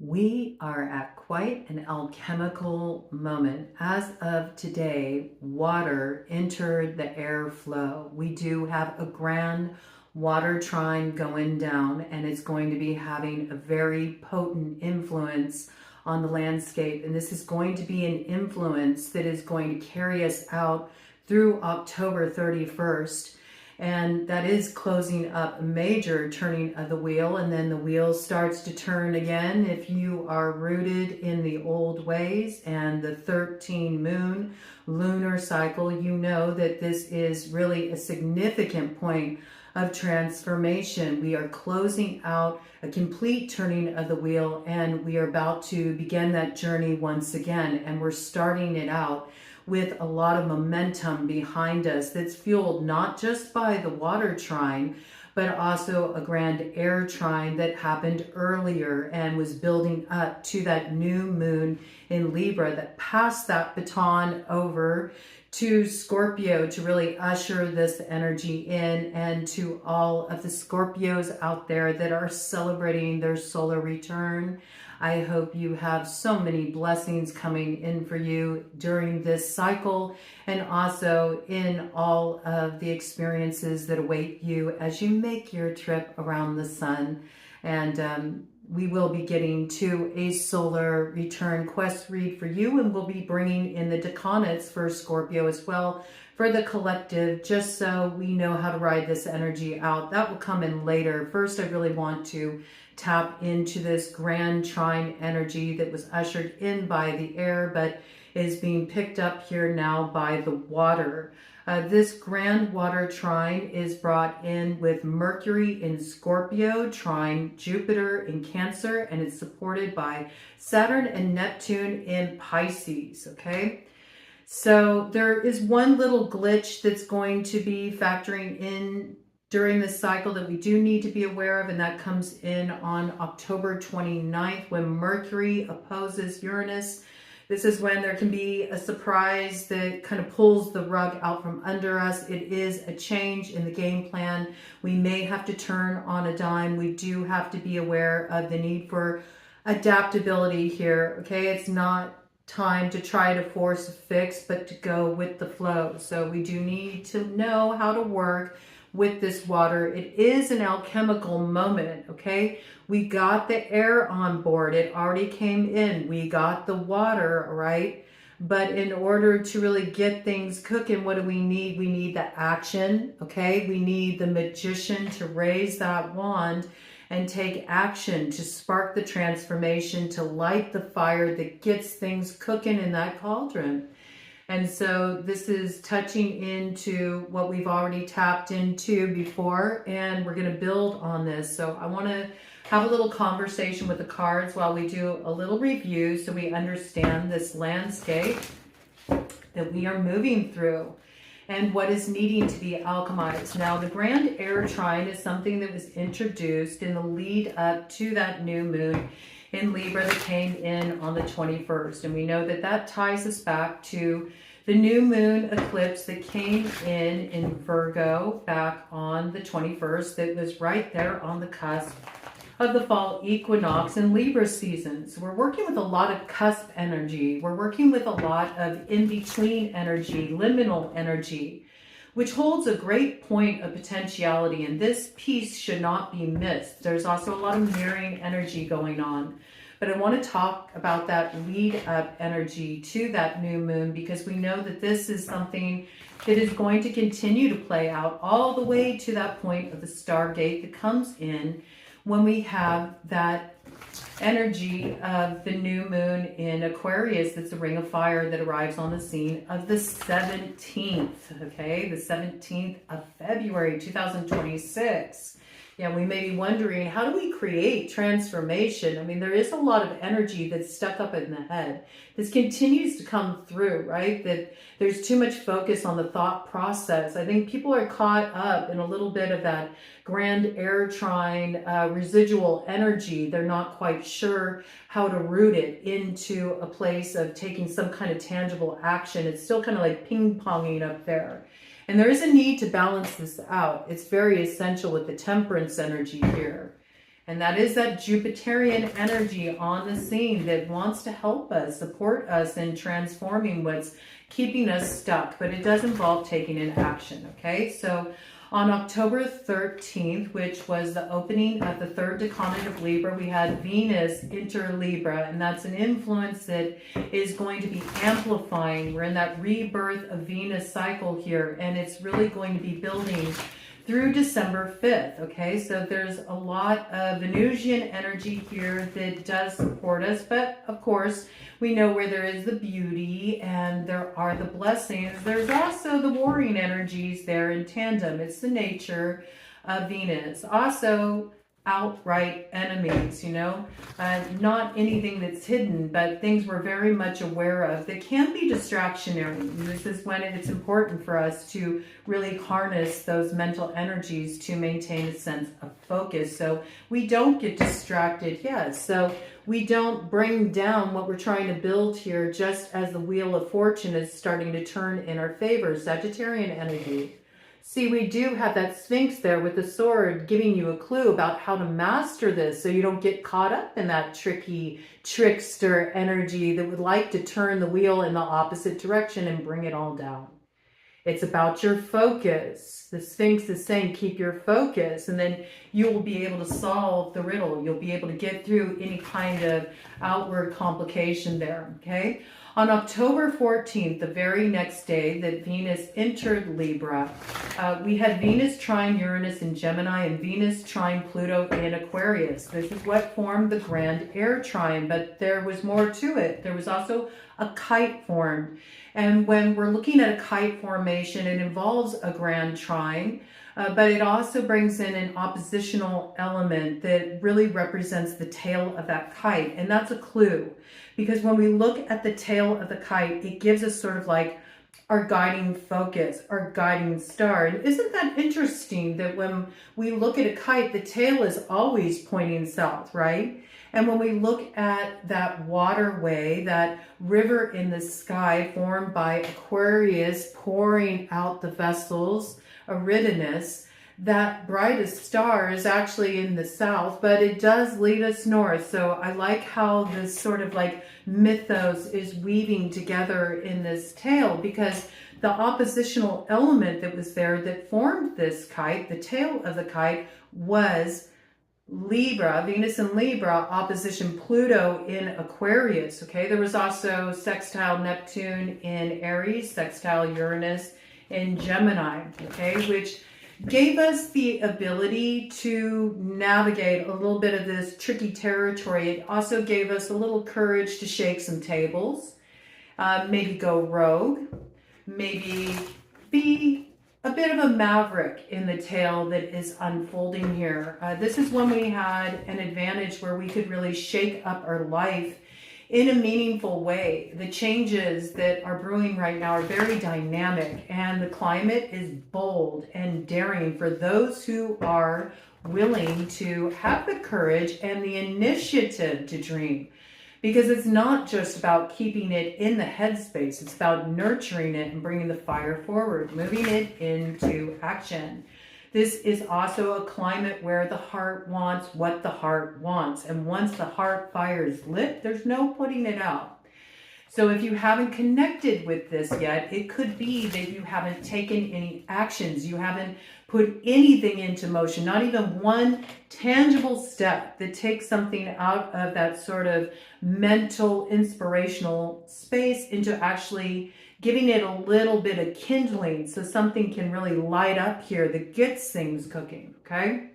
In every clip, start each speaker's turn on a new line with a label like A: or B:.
A: We are at quite an alchemical moment. As of today, water entered the airflow. We do have a Grand Water Trine going down, and it's going to be having a very potent influence on the landscape. And this is going to be an influence that is going to carry us out through October 31st. And that is closing up a major turning of the wheel, and then the wheel starts to turn again if you are rooted in the old ways and the 13 moon lunar cycle. You know that this is really a significant point of transformation. We are closing out a complete turning of the wheel, and we are about to begin that journey once again, and we're starting it out with a lot of momentum behind us that's fueled not just by the water trine, but also a Grand Air Trine that happened earlier and was building up to that new moon in Libra that passed that baton over to Scorpio to really usher this energy in. And to all of the Scorpios out there that are celebrating their solar return, I hope you have so many blessings coming in for you during this cycle, and also in all of the experiences that await you as you make your trip around the sun. And we will be getting to a solar return quest read for you, and we'll be bringing in the decanates for Scorpio as well for the collective, just so we know how to ride this energy out. That will come in later. First, I really want to tap into this Grand Trine energy that was ushered in by the air, but is being picked up here now by the water. This Grand Water Trine is brought in with Mercury in Scorpio, trine Jupiter in Cancer, and it's supported by Saturn and Neptune in Pisces, okay? So there is one little glitch that's going to be factoring in during this cycle that we do need to be aware of, and that comes in on October 29th when Mercury opposes Uranus. This is when there can be a surprise that kind of pulls the rug out from under us. It is a change in the game plan. We may have to turn on a dime. We do have to be aware of the need for adaptability here, okay? It's not time to try to force a fix, but to go with the flow. So we do need to know how to work with this water. It is an alchemical moment, okay? We got the air on board. It already came in. We got the water, right? But in order to really get things cooking, what do we need? We need the action, okay? We need the magician to raise that wand and take action to spark the transformation, to light the fire that gets things cooking in that cauldron. And so this is touching into what we've already tapped into before, and we're going to build on this. So I want to have a little conversation with the cards while we do a little review so we understand this landscape that we are moving through and what is needing to be alchemized. Now, the Grand Air Trine is something that was introduced in the lead up to that new moon in Libra that came in on the 21st. And we know that that ties us back to the new moon eclipse that came in Virgo back on the 21st. That was right there on the cusp of the fall equinox and Libra season. So we're working with a lot of cusp energy. We're working with a lot of in-between energy, liminal energy, which holds a great point of potentiality, and this piece should not be missed. There's also a lot of mirroring energy going on, but I want to talk about that lead up energy to that new moon, because we know that this is something that is going to continue to play out all the way to that point of the Stargate that comes in when we have that energy of the new moon in Aquarius. That's a ring of fire that arrives on the scene of the 17th, okay? The 17th of February, 2026. Yeah, we may be wondering, how do we create transformation? I mean, there is a lot of energy that's stuck up in the head. This continues to come through, right? That there's too much focus on the thought process. I think people are caught up in a little bit of that Grand Air Trine residual energy. They're not quite sure how to root it into a place of taking some kind of tangible action. It's still kind of like ping-ponging up there. And there is a need to balance this out. It's very essential with the temperance energy here. And that is that Jupiterian energy on the scene that wants to help us, support us in transforming what's keeping us stuck. But it does involve taking an action, okay? So on October 13th, which was the opening of the third decan of Libra, we had Venus enter Libra, and that's an influence that is going to be amplifying. We're in that rebirth of Venus cycle here, and it's really going to be building through December 5th, okay? So there's a lot of Venusian energy here that does support us, but of course, we know where there is the beauty and there are the blessings. There's also the warring energies there in tandem. It's the nature of Venus. Also, outright enemies, you know, not anything that's hidden, but things we're very much aware of that can be distractionary. And this is when it's important for us to really harness those mental energies to maintain a sense of focus so we don't get distracted. Yes, so we don't bring down what we're trying to build here just as the wheel of fortune is starting to turn in our favor. Sagittarian energy. See, we do have that Sphinx there with the sword giving you a clue about how to master this so you don't get caught up in that tricky trickster energy that would like to turn the wheel in the opposite direction and bring it all down. It's about your focus. The Sphinx is saying keep your focus, and then you will be able to solve the riddle. You'll be able to get through any kind of outward complication there, okay? On October 14th, the very next day that Venus entered Libra, we had Venus trine Uranus in Gemini and Venus trine Pluto in Aquarius. This is what formed the Grand Air Trine, but there was more to it. There was also a kite formed. And when we're looking at a kite formation, it involves a Grand Trine, but it also brings in an oppositional element that really represents the tail of that kite. And that's a clue, because when we look at the tail of the kite, it gives us sort of like our guiding focus, our guiding star. And isn't that interesting that when we look at a kite, the tail is always pointing south, right? And when we look at that waterway, that river in the sky formed by Aquarius pouring out the vessels, Eridanus, that brightest star is actually in the south, but it does lead us north. So I like how this sort of like mythos is weaving together in this tale, because the oppositional element that was there that formed this kite, the tail of the kite, was Libra, Venus in Libra, opposition Pluto in Aquarius, okay? There was also sextile Neptune in Aries, sextile Uranus in Gemini, okay? Which gave us the ability to navigate a little bit of this tricky territory. It also gave us a little courage to shake some tables, maybe go rogue, maybe be a bit of a maverick in the tale that is unfolding here. This is when we had an advantage where we could really shake up our life in a meaningful way. The changes that are brewing right now are very dynamic, and the climate is bold and daring for those who are willing to have the courage and the initiative to dream. Because it's not just about keeping it in the headspace, it's about nurturing it and bringing the fire forward, moving it into action. This is also a climate where the heart wants what the heart wants. And once the heart fire is lit, there's no putting it out. So if you haven't connected with this yet, it could be that you haven't taken any actions. You haven't put anything into motion, not even one tangible step that takes something out of that sort of mental, inspirational space into actually giving it a little bit of kindling so something can really light up here that gets things cooking, okay?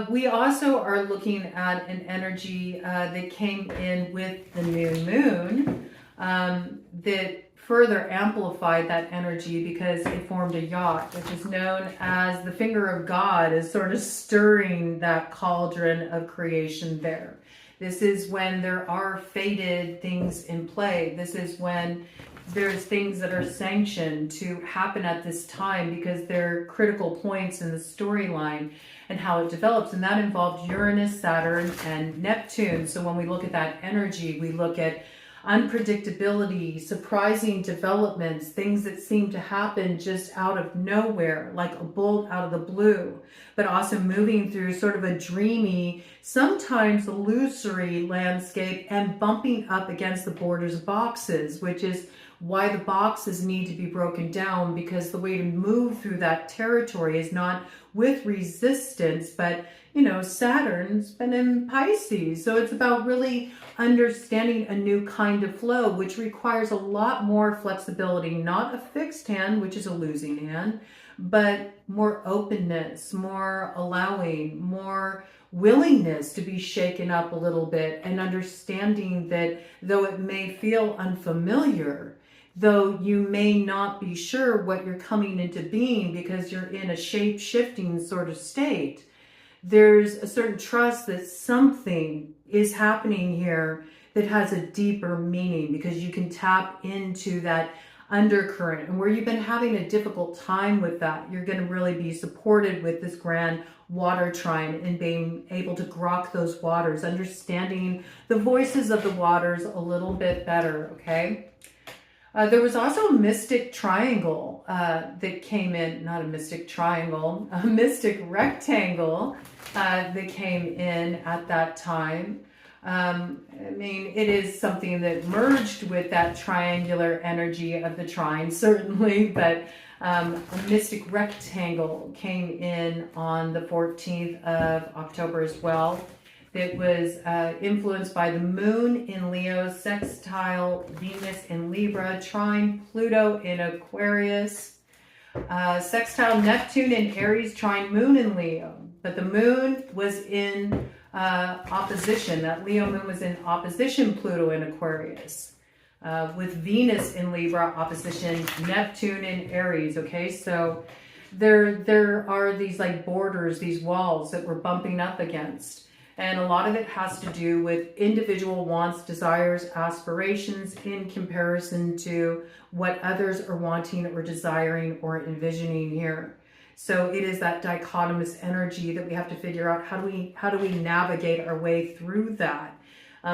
A: We also are looking at an energy that came in with the new moon that further amplified that energy because it formed a yacht, which is known as the finger of God, is sort of stirring that cauldron of creation there. This is when there are fated things in play. This is when there's things that are sanctioned to happen at this time because they're critical points in the storyline and how it develops. And that involved Uranus, Saturn, and Neptune. So when we look at that energy, we look at unpredictability, surprising developments, things that seem to happen just out of nowhere, like a bolt out of the blue, but also moving through sort of a dreamy, sometimes illusory landscape and bumping up against the borders of boxes, which is why the boxes need to be broken down, because the way to move through that territory is not with resistance, but you know, Saturn's been in Pisces. So it's about really understanding a new kind of flow, which requires a lot more flexibility, not a fixed hand, which is a losing hand, but more openness, more allowing, more willingness to be shaken up a little bit, and understanding that though it may feel unfamiliar, though you may not be sure what you're coming into being because you're in a shape-shifting sort of state, there's a certain trust that something is happening here that has a deeper meaning, because you can tap into that undercurrent. And where you've been having a difficult time with that, you're going to really be supported with this Grand Water Trine and being able to grok those waters, understanding the voices of the waters a little bit better, okay? There was also a mystic triangle that came in, not a mystic triangle, a mystic rectangle that came in at that time. I mean, it is something that merged with that triangular energy of the trine, certainly, but a mystic rectangle came in on the 14th of October as well. It was influenced by the moon in Leo, sextile Venus in Libra, trine Pluto in Aquarius, sextile Neptune in Aries, trine moon in Leo. But the moon was in opposition. That Leo moon was in opposition Pluto in Aquarius, with Venus in Libra, opposition Neptune in Aries. Okay, so there are these like borders, these walls that we're bumping up against. And a lot of it has to do with individual wants, desires, aspirations in comparison to what others are wanting or desiring or envisioning here. So it is that dichotomous energy that we have to figure out how do we navigate our way through that.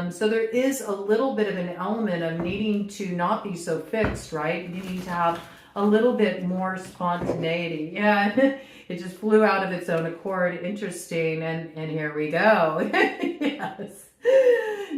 A: So there is a little bit of an element of needing to not be so fixed, right? You need to have a little bit more spontaneity. Yeah. It just flew out of its own accord. Interesting. And here we go. Yes.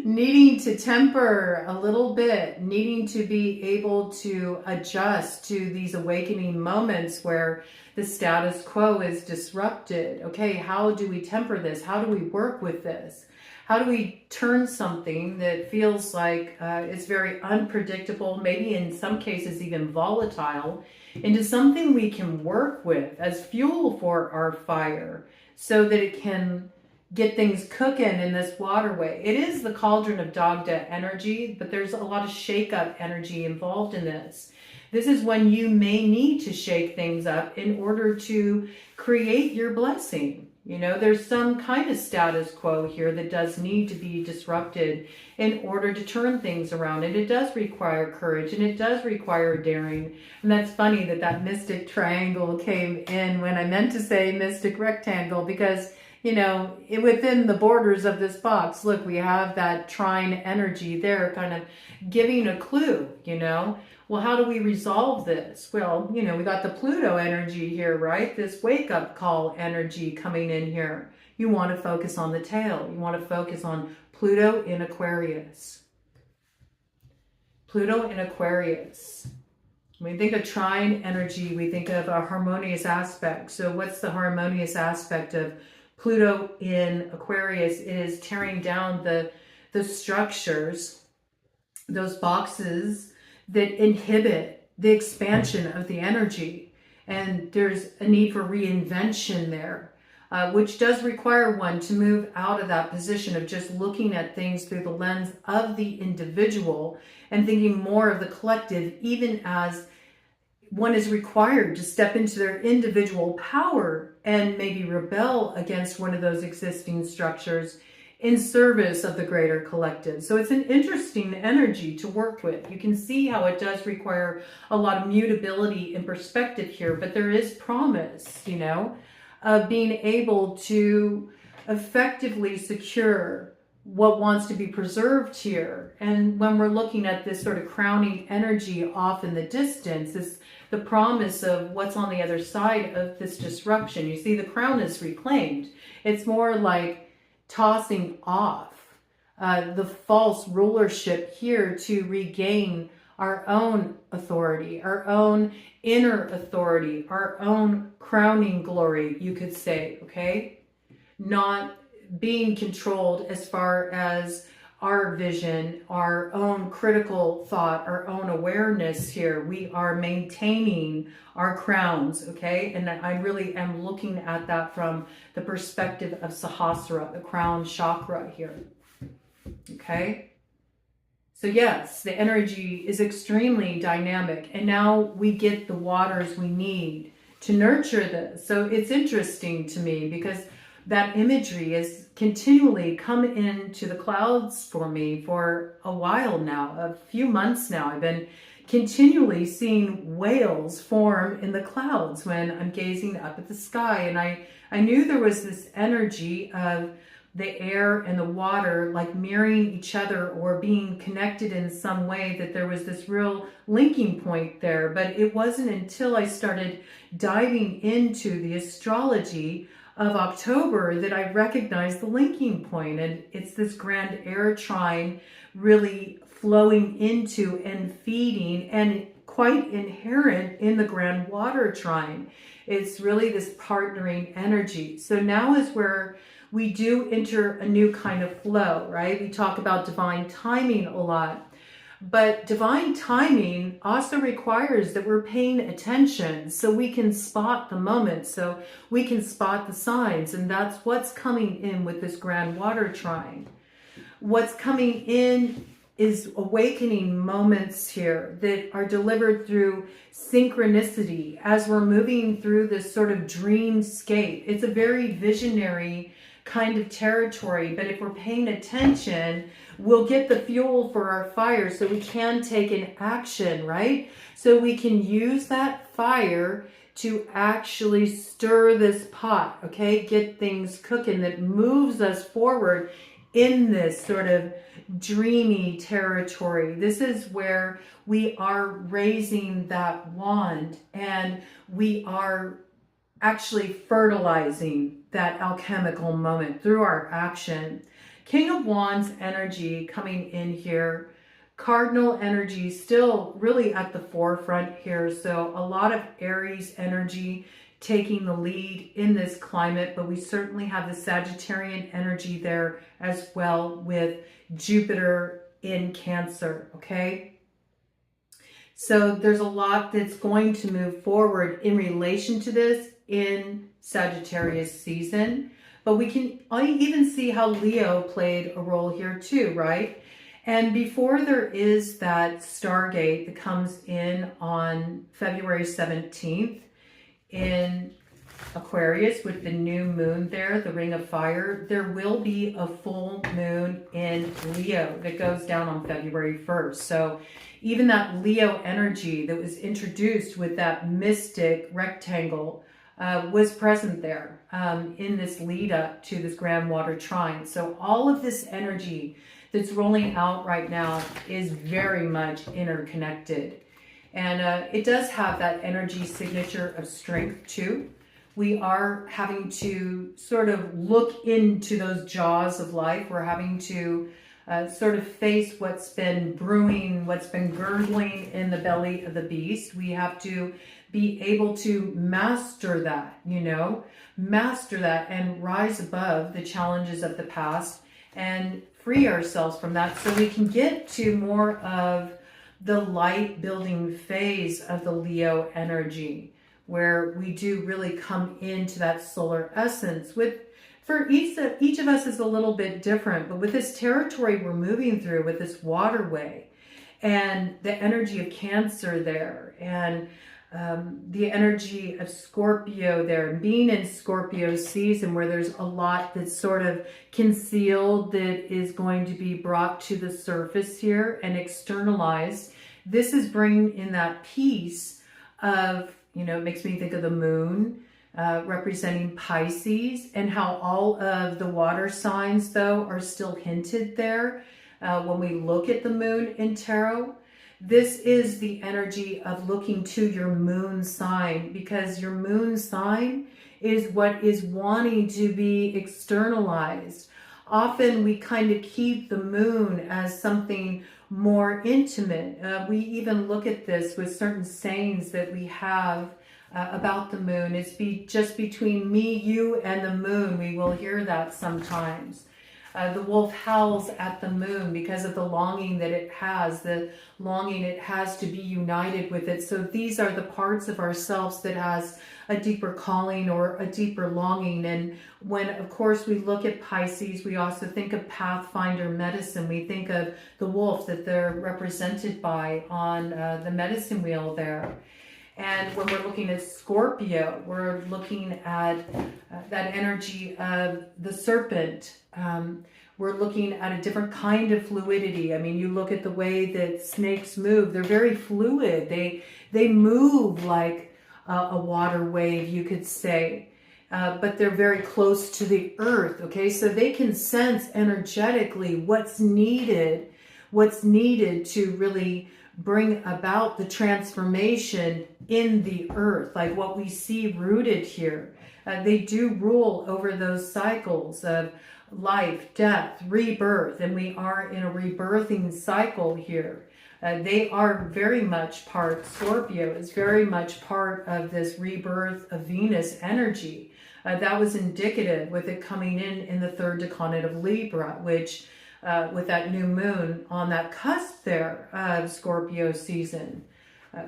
A: Needing to temper a little bit, needing to be able to adjust to these awakening moments where the status quo is disrupted. Okay, how do we temper this? How do we work with this? How do we turn something that feels like it's very unpredictable, maybe in some cases even volatile, into something we can work with as fuel for our fire so that it can get things cooking in this waterway? It is the cauldron of Dagda energy, but there's a lot of shake-up energy involved in this. This is when you may need to shake things up in order to create your blessing. You know, there's some kind of status quo here that does need to be disrupted in order to turn things around. And it does require courage, and it does require daring. And that's funny that that mystic triangle came in when I meant to say mystic rectangle, because, you know, within the borders of this box, look, we have that trine energy there kind of giving a clue, you know. Well, how do we resolve this? Well, you know, we got the Pluto energy here, right? This wake-up call energy coming in here. You want to focus on the tail. You want to focus on Pluto in Aquarius. Pluto in Aquarius. When we think of trine energy, we think of a harmonious aspect. So what's the harmonious aspect of Pluto in Aquarius? It is tearing down the structures, those boxes that inhibit the expansion of the energy. And there's a need for reinvention there, which does require one to move out of that position of just looking at things through the lens of the individual and thinking more of the collective, even as one is required to step into their individual power and maybe rebel against one of those existing structures in service of the greater collective. So it's an interesting energy to work with. You can see how it does require a lot of mutability and perspective here, but there is promise, you know, of being able to effectively secure what wants to be preserved here. And when we're looking at this sort of crowning energy off in the distance, is the promise of what's on the other side of this disruption. You see, the crown is reclaimed. It's more like tossing off the false rulership here to regain our own authority, our own inner authority, our own crowning glory, you could say, okay? Not being controlled as far as our vision, our own critical thought, our own awareness here. We are maintaining our crowns, okay? And I really am looking at that from the perspective of Sahasrara, the crown chakra here, okay? So yes, the energy is extremely dynamic, and now we get the waters we need to nurture this. So it's interesting to me because that imagery is continually come into the clouds for me for a while now, a few months now. I've been continually seeing whales form in the clouds when I'm gazing up at the sky. And I knew there was this energy of the air and the water like mirroring each other or being connected in some way, that there was this real linking point there. But it wasn't until I started diving into the astrology of October that I recognized the linking point. And it's this Grand Air Trine really flowing into and feeding and quite inherent in the Grand Water Trine. It's really this partnering energy. So now is where we do enter a new kind of flow, right? We talk about divine timing a lot. But divine timing also requires that we're paying attention so we can spot the moment, so we can spot the signs. And that's what's coming in with this Grand Water Trine. What's coming in is awakening moments here that are delivered through synchronicity as we're moving through this sort of dreamscape. It's a very visionary kind of territory, but if we're paying attention, we'll get the fuel for our fire so we can take an action, right? So we can use that fire to actually stir this pot, okay? Get things cooking that moves us forward in this sort of dreamy territory. This is where we are raising that wand and we are actually fertilizing that alchemical moment through our action. King of Wands energy coming in here. Cardinal energy still really at the forefront here. So a lot of Aries energy taking the lead in this climate, but we certainly have the Sagittarian energy there as well with Jupiter in Cancer, okay? So there's a lot that's going to move forward in relation to this in Sagittarius season, but we can even see how Leo played a role here too, right? And before there is that Stargate that comes in on February 17th in Aquarius with the new moon there, the Ring of Fire, there will be a full moon in Leo that goes down on February 1st. So even that Leo energy that was introduced with that mystic rectangle was present there in this lead up to this Grand Water Trine. So all of this energy that's rolling out right now is very much interconnected. And it does have that energy signature of strength too. We are having to sort of look into those jaws of life. We're having to sort of face what's been brewing, what's been gurgling in the belly of the beast. We have to be able to master that, master that and rise above the challenges of the past and free ourselves from that so we can get to more of the light building phase of the Leo energy, where we do really come into that solar essence. For each of us is a little bit different, but with this territory we're moving through, with this waterway and the energy of Cancer there, and the energy of Scorpio there, and being in Scorpio season where there's a lot that's sort of concealed that is going to be brought to the surface here and externalized. This is bringing in that piece of, it makes me think of the moon, representing Pisces, and how all of the water signs, though, are still hinted there when we look at the moon in tarot. This is the energy of looking to your moon sign, because your moon sign is what is wanting to be externalized. Often we kind of keep the moon as something more intimate. We even look at this with certain sayings that we have about the moon. It's just between me, you, and the moon. We will hear that sometimes. The wolf howls at the moon because of the longing that it has, the longing it has to be united with it. So these are the parts of ourselves that has a deeper calling or a deeper longing. And when, of course, we look at Pisces, we also think of Pathfinder medicine. We think of the wolf that they're represented by on the medicine wheel there. And when we're looking at Scorpio, we're looking at that energy of the serpent. We're looking at a different kind of fluidity. I mean, you look at the way that snakes move. They're very fluid. They move like a water wave, you could say. But they're very close to the earth, okay? So they can sense energetically what's needed to really bring about the transformation in the earth, like what we see rooted here. They do rule over those cycles of life, death, rebirth, and we are in a rebirthing cycle here. They are very much part, Scorpio is very much part of this rebirth of Venus energy. That was indicative with it coming in the third decanate of Libra, which with that new moon on that cusp there of Scorpio season,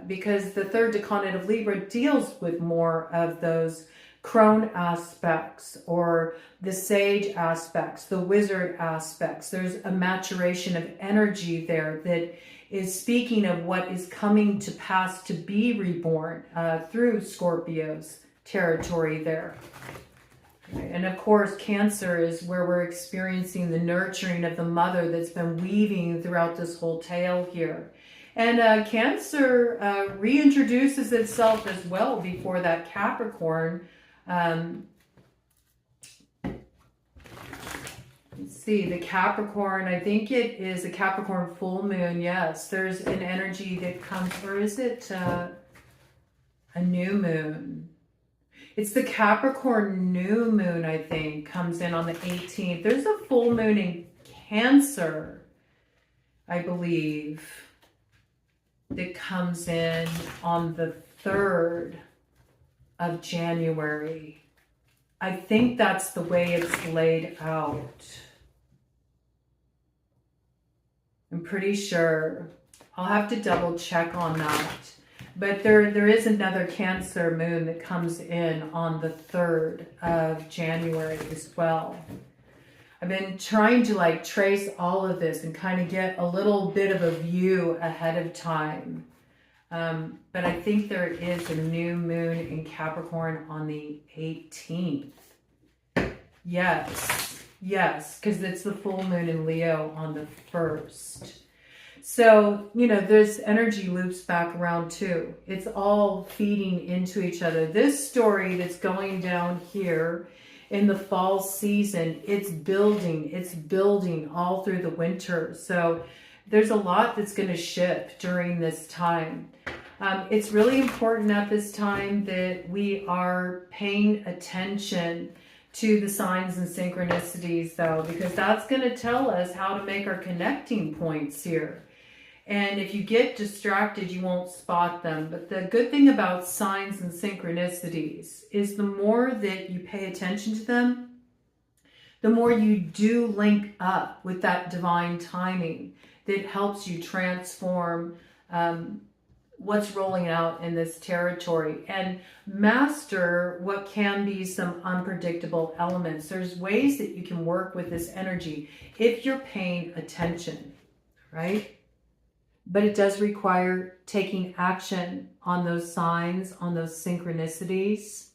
A: because the third decanate of Libra deals with more of those crone aspects or the sage aspects, the wizard aspects. There's a maturation of energy there that is speaking of what is coming to pass to be reborn through Scorpio's territory there. And of course, Cancer is where we're experiencing the nurturing of the mother that's been weaving throughout this whole tale here. And Cancer reintroduces itself as well before that Capricorn. Let's see, the Capricorn, I think it is a Capricorn full moon. Yes, there's an energy that comes, or is it a new moon? It's the Capricorn new moon, I think, comes in on the 18th. There's a full moon in Cancer, I believe, that comes in on the 3rd of January. I think that's the way it's laid out. I'm pretty sure. I'll have to double check on that. But there is another Cancer moon that comes in on the 3rd of January as well. I've been trying to like trace all of this and kind of get a little bit of a view ahead of time. But I think there is a new moon in Capricorn on the 18th. Yes, because it's the full moon in Leo on the 1st. So, you know, there's energy loops back around too. It's all feeding into each other. This story that's going down here in the fall season, it's building all through the winter. So there's a lot that's going to shift during this time. It's really important at this time that we are paying attention to the signs and synchronicities though, because that's going to tell us how to make our connecting points here. And if you get distracted, you won't spot them. But the good thing about signs and synchronicities is the more that you pay attention to them, the more you do link up with that divine timing that helps you transform what's rolling out in this territory and master what can be some unpredictable elements. There's ways that you can work with this energy if you're paying attention, right? But it does require taking action on those signs, on those synchronicities,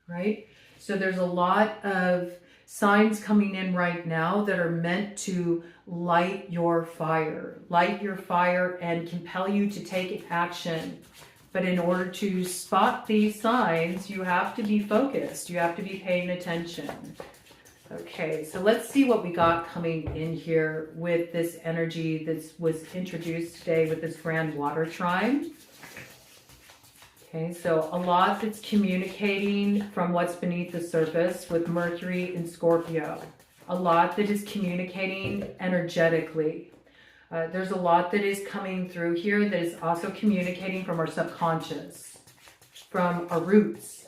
A: right? So there's a lot of signs coming in right now that are meant to light your fire and compel you to take action But in order to spot these signs, you have to be focused. You have to be paying attention. Okay, so let's see what we got coming in here with this energy that was introduced today with this Grand Water Trine. Okay, so a lot that's communicating from what's beneath the surface with Mercury in Scorpio. A lot that is communicating energetically. There's a lot that is coming through here that is also communicating from our subconscious, from our roots.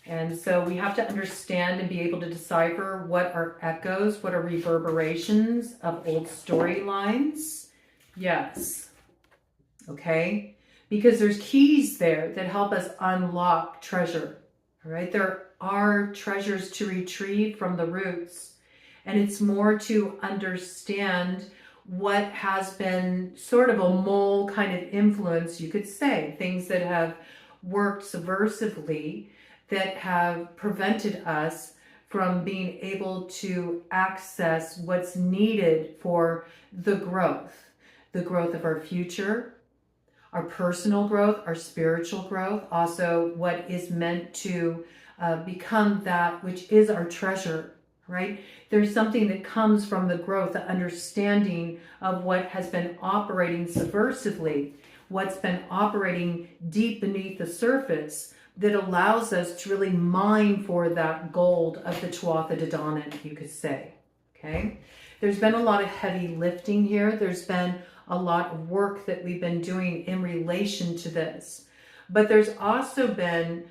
A: And so we have to understand and be able to decipher what are echoes, what are reverberations of old storylines. Yes. Okay. Because there's keys there that help us unlock treasure. All right. There are treasures to retrieve from the roots. And it's more to understand what has been sort of a mole kind of influence, you could say. Things that have worked subversively, that have prevented us from being able to access what's needed for the growth of our future, our personal growth, our spiritual growth, also what is meant to become that which is our treasure, right? There's something that comes from the growth, the understanding of what has been operating subversively, what's been operating deep beneath the surface, that allows us to really mine for that gold of the Tuatha De Danann, you could say. Okay, there's been a lot of heavy lifting here. There's been a lot of work that we've been doing in relation to this, but there's also been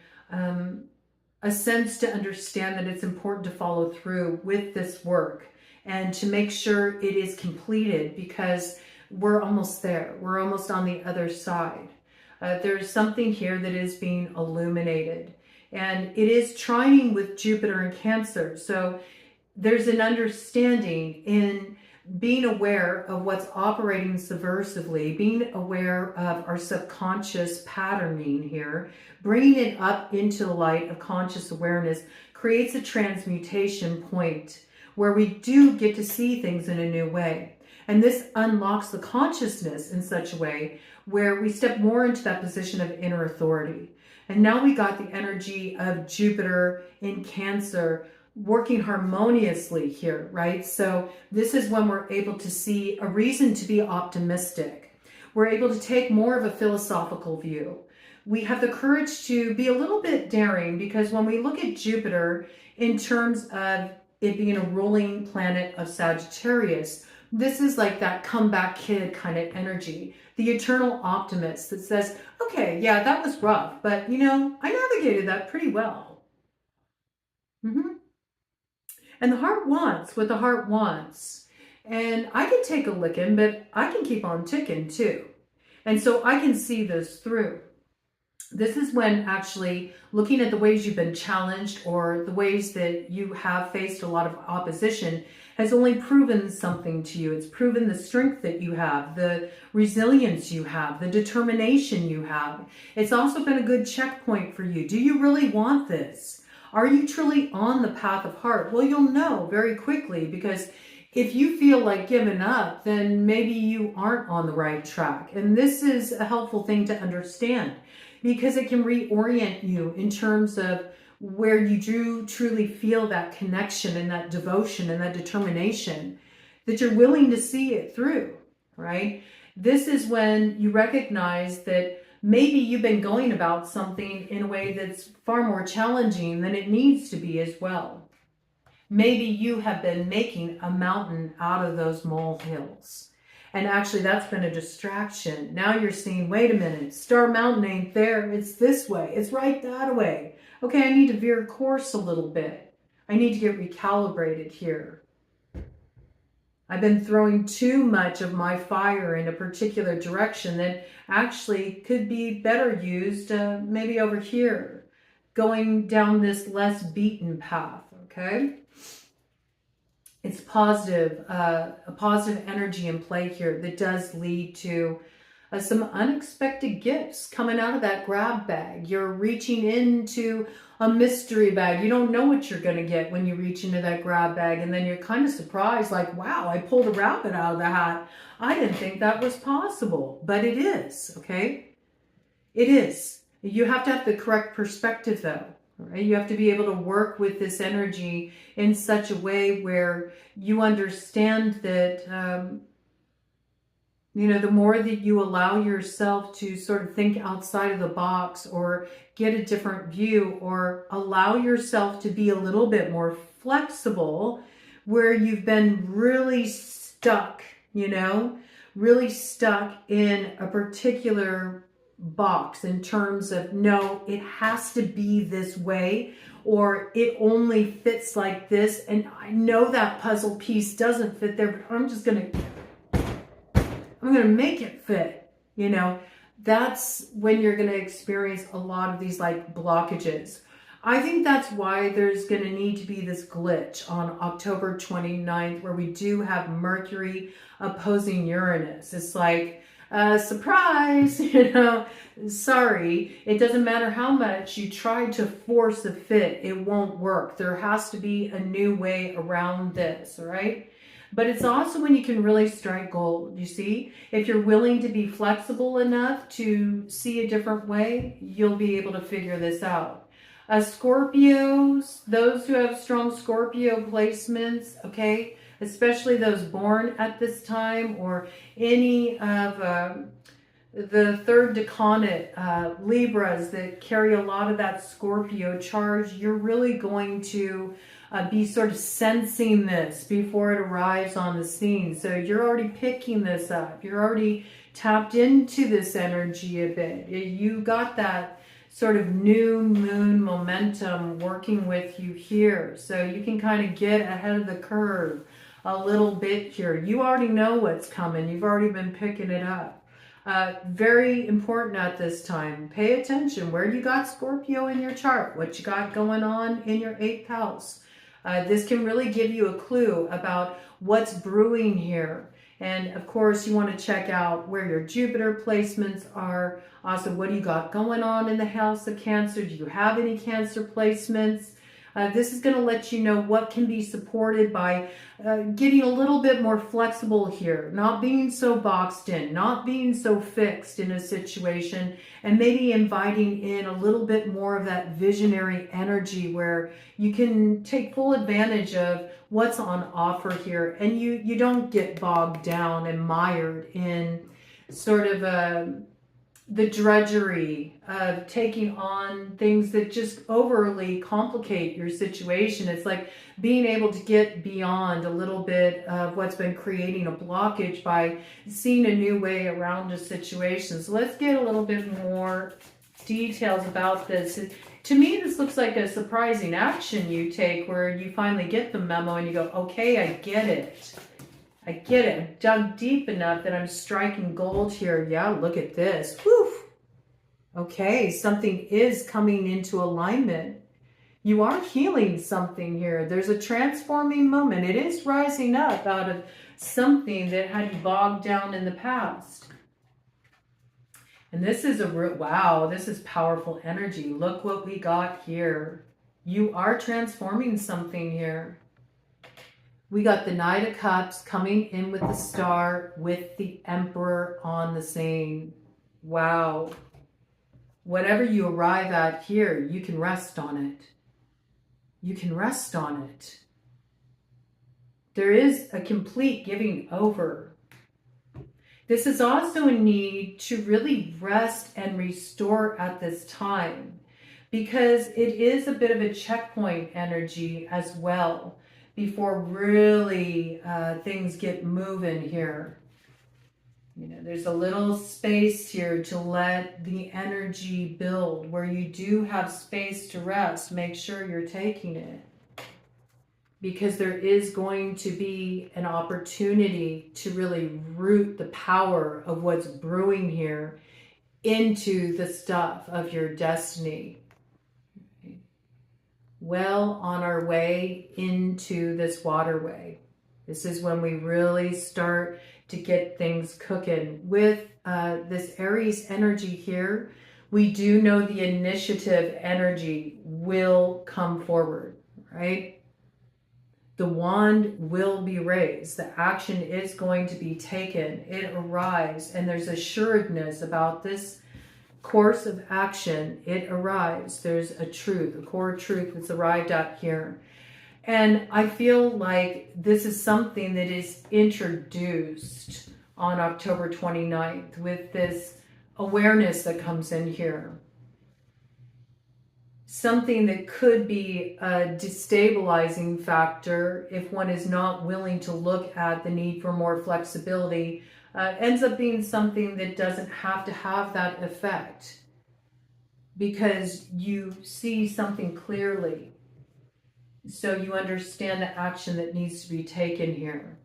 A: a sense to understand that it's important to follow through with this work and to make sure it is completed, because we're almost there. We're almost on the other side. There's something here that is being illuminated, and it is trining with Jupiter in Cancer. So there's an understanding in being aware of what's operating subversively, being aware of our subconscious patterning here, bringing it up into the light of conscious awareness creates a transmutation point where we do get to see things in a new way. And this unlocks the consciousness in such a way where we step more into that position of inner authority. And now we got the energy of Jupiter in Cancer working harmoniously here, right? So this is when we're able to see a reason to be optimistic. We're able to take more of a philosophical view. We have the courage to be a little bit daring, because when we look at Jupiter in terms of it being a ruling planet of Sagittarius, this is like that comeback kid kind of energy. The eternal optimist that says, okay, yeah, that was rough, but you know, I navigated that pretty well. And the heart wants what the heart wants. And I can take a licking, but I can keep on ticking too. And so I can see this through. This is when actually looking at the ways you've been challenged or the ways that you have faced a lot of opposition has only proven something to you. It's proven the strength that you have, the resilience you have, the determination you have. It's also been a good checkpoint for you. Do you really want this? Are you truly on the path of heart? Well, you'll know very quickly, because if you feel like giving up, then maybe you aren't on the right track. And this is a helpful thing to understand, because it can reorient you in terms of where you do truly feel that connection and that devotion and that determination, that you're willing to see it through, right? This is when you recognize that maybe you've been going about something in a way that's far more challenging than it needs to be as well. Maybe you have been making a mountain out of those molehills. And actually that's been a distraction. Now you're seeing, wait a minute, Star Mountain ain't there. It's this way. It's right that way. Okay, I need to veer course a little bit. I need to get recalibrated here. I've been throwing too much of my fire in a particular direction that actually could be better used maybe over here, going down this less beaten path, okay? It's positive, a positive energy in play here that does lead to some unexpected gifts coming out of that grab bag. You're reaching into a mystery bag. You don't know what you're going to get when you reach into that grab bag, and then you're kind of surprised, like, wow, I pulled a rabbit out of the hat. I didn't think that was possible, but it is, okay? It is. You have to have the correct perspective though, right? You have to be able to work with this energy in such a way where you understand that, you know, the more that you allow yourself to sort of think outside of the box or get a different view or allow yourself to be a little bit more flexible where you've been really stuck, you know, really stuck in a particular box in terms of, no, it has to be this way or it only fits like this. And I know that puzzle piece doesn't fit there, but I'm going to make it fit, you know. That's when you're going to experience a lot of these like blockages. I think that's why there's going to need to be this glitch on October 29th where we do have Mercury opposing Uranus. It's like, surprise, you know, sorry, it doesn't matter how much you try to force a fit, it won't work. There has to be a new way around this, all right? But it's also when you can really strike gold, you see? If you're willing to be flexible enough to see a different way, you'll be able to figure this out. Scorpios, those who have strong Scorpio placements, okay, especially those born at this time or any of the third decanate, Libras that carry a lot of that Scorpio charge, you're really going to be sort of sensing this before it arrives on the scene. So you're already picking this up. You're already tapped into this energy a bit. You got that sort of new moon momentum working with you here. So you can kind of get ahead of the curve a little bit here. You already know what's coming. You've already been picking it up. Very important at this time. Pay attention where you got Scorpio in your chart, what you got going on in your 8th house. This can really give you a clue about what's brewing here. And of course, you want to check out where your Jupiter placements are. Also, what do you got going on in the house of Cancer? Do you have any Cancer placements? This is going to let you know what can be supported by getting a little bit more flexible here, not being so boxed in, not being so fixed in a situation, and maybe inviting in a little bit more of that visionary energy where you can take full advantage of what's on offer here, and you don't get bogged down and mired in sort of the drudgery of taking on things that just overly complicate your situation. It's like being able to get beyond a little bit of what's been creating a blockage by seeing a new way around a situation. So let's get a little bit more details about this. To me, this looks like a surprising action you take where you finally get the memo and you go, okay, I get it. I get it. I've dug deep enough that I'm striking gold here. Yeah, look at this. Whew. Okay, something is coming into alignment. You are healing something here. There's a transforming moment. It is rising up out of something that had you bogged down in the past. And this is wow, this is powerful energy. Look what we got here. You are transforming something here. We got the Knight of Cups coming in with the Star with the Emperor on the scene. Wow. Whatever you arrive at here, you can rest on it. You can rest on it. There is a complete giving over. This is also a need to really rest and restore at this time because it is a bit of a checkpoint energy as well before really things get moving here. You know, there's a little space here to let the energy build where you do have space to rest. Make sure you're taking it because there is going to be an opportunity to really root the power of what's brewing here into the stuff of your destiny. Well on our way into this waterway. This is when we really start to get things cooking. With this Aries energy here, we do know the initiative energy will come forward, right? The wand will be raised. The action is going to be taken. It arrives, and there's assuredness about this course of action, it arrives. There's a truth, a core truth that's arrived at here. And I feel like this is something that is introduced on October 29th with this awareness that comes in here. Something that could be a destabilizing factor if one is not willing to look at the need for more flexibility, ends up being something that doesn't have to have that effect because you see something clearly. So you understand the action that needs to be taken here.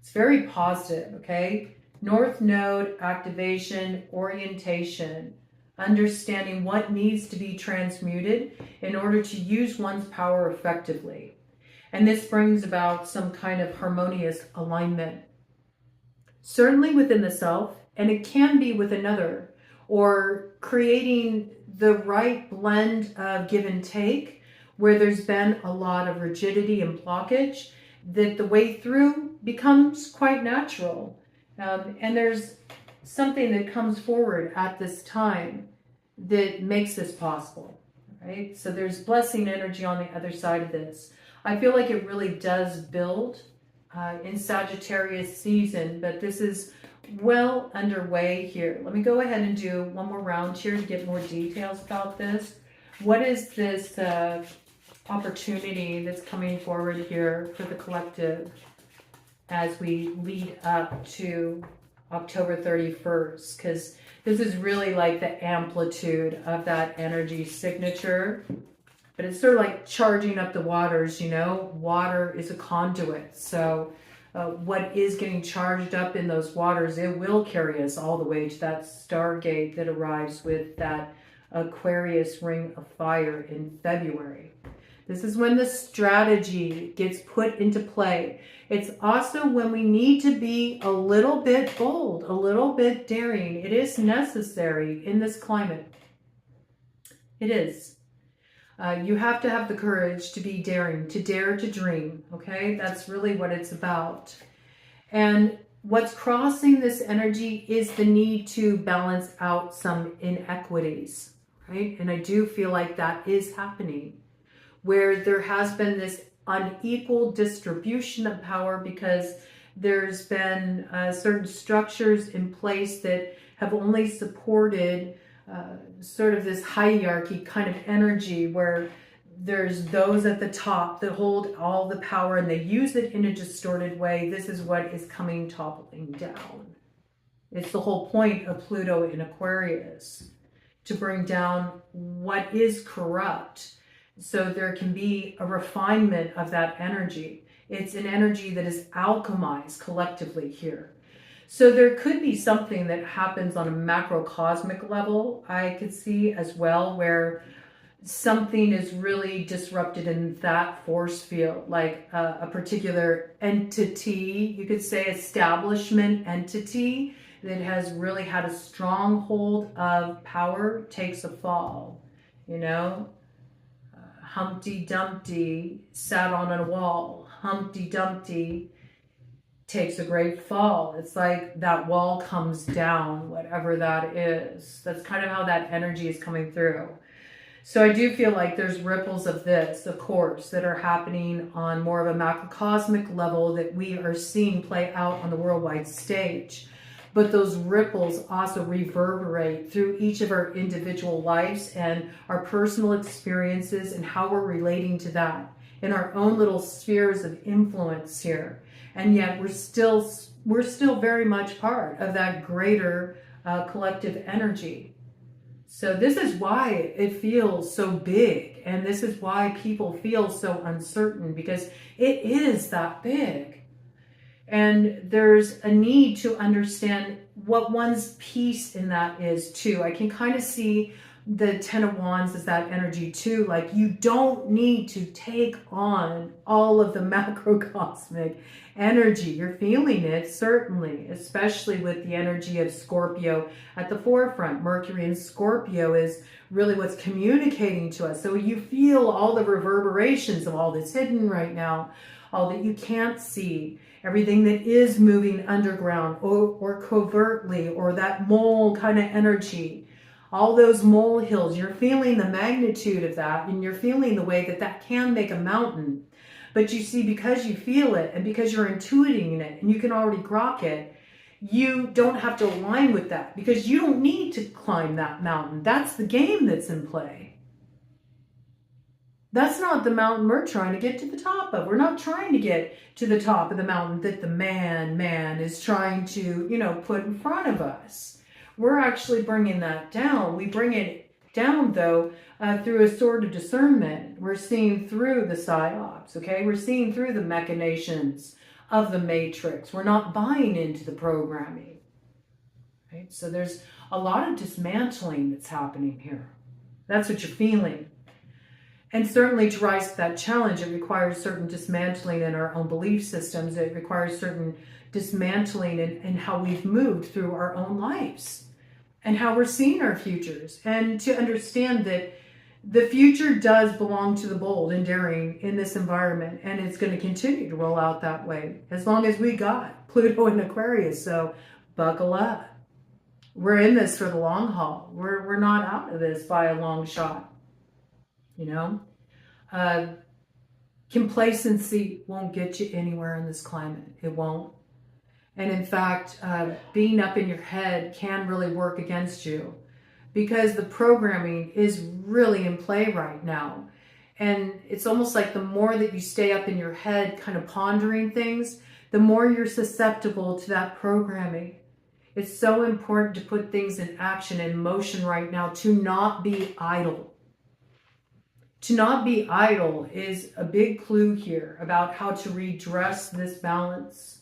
A: It's very positive, okay? North Node activation, orientation, understanding what needs to be transmuted in order to use one's power effectively. And this brings about some kind of harmonious alignment. Certainly within the self, and it can be with another, or creating the right blend of give and take, where there's been a lot of rigidity and blockage, that the way through becomes quite natural. And there's something that comes forward at this time that makes this possible, right? So there's blessing energy on the other side of this. I feel like it really does build in Sagittarius season, but this is well underway here. Let me go ahead and do one more round here to get more details about this. What is this opportunity that's coming forward here for the collective as we lead up to October 31st? Because this is really like the amplitude of that energy signature. But it's sort of like charging up the waters, you know. Water is a conduit. So what is getting charged up in those waters, it will carry us all the way to that stargate that arrives with that Aquarius ring of fire in February. This is when the strategy gets put into play. It's also when we need to be a little bit bold, a little bit daring. It is necessary in this climate. It is. You have to have the courage to be daring, to dare to dream, okay? That's really what it's about. And what's crossing this energy is the need to balance out some inequities, right? And I do feel like that is happening, where there has been this unequal distribution of power because there's been certain structures in place that have only supported sort of this hierarchy kind of energy where there's those at the top that hold all the power and they use it in a distorted way. This is what is coming toppling down. It's the whole point of Pluto in Aquarius, to bring down what is corrupt so there can be a refinement of that energy. It's an energy that is alchemized collectively here. So there could be something that happens on a macrocosmic level, I could see as well, where something is really disrupted in that force field, like a particular entity, you could say establishment entity that has really had a stronghold of power takes a fall, you know. Humpty Dumpty sat on a wall. Humpty Dumpty takes a great fall. It's like that wall comes down, whatever that is. That's kind of how that energy is coming through. So I do feel like there's ripples of this, of course, that are happening on more of a macrocosmic level that we are seeing play out on the worldwide stage. But those ripples also reverberate through each of our individual lives and our personal experiences and how we're relating to that in our own little spheres of influence here. And yet we're still very much part of that greater collective energy. So this is why it feels so big, and this is why people feel so uncertain, because it is that big. And there's a need to understand what one's piece in that is too. I can kind of see the Ten of Wands as that energy too. Like, you don't need to take on all of the macrocosmic energy. You're feeling it, certainly, especially with the energy of Scorpio at the forefront. Mercury in Scorpio is really what's communicating to us. So you feel all the reverberations of all that's hidden right now, all that you can't see, everything that is moving underground or covertly, or that mole kind of energy. all those molehills, you're feeling the magnitude of that, and you're feeling the way that that can make a mountain. But you see, because you feel it and because you're intuiting it and you can already grok it, you don't have to align with that because you don't need to climb that mountain. That's the game that's in play. That's not the mountain we're trying to get to the top of. We're not trying to get to the top of the mountain that the man is trying to, put in front of us. We're actually bringing that down. We bring it down, though, through a sort of discernment. We're seeing through the psyops, okay? We're seeing through the machinations of the matrix. We're not buying into the programming, right? So there's a lot of dismantling that's happening here. That's what you're feeling. And certainly to rise to that challenge, it requires certain dismantling in our own belief systems. It requires certain dismantling in how we've moved through our own lives and how we're seeing our futures. And to understand that the future does belong to the bold and daring in this environment. And it's going to continue to roll out that way as long as we got Pluto in Aquarius. So buckle up. We're in this for the long haul. We're not out of this by a long shot. Complacency won't get you anywhere in this climate. It won't. And in fact, being up in your head can really work against you because the programming is really in play right now. And it's almost like the more that you stay up in your head kind of pondering things, the more you're susceptible to that programming. It's so important to put things in action, in motion right now, to not be idle. To not be idle is a big clue here about how to redress this balance.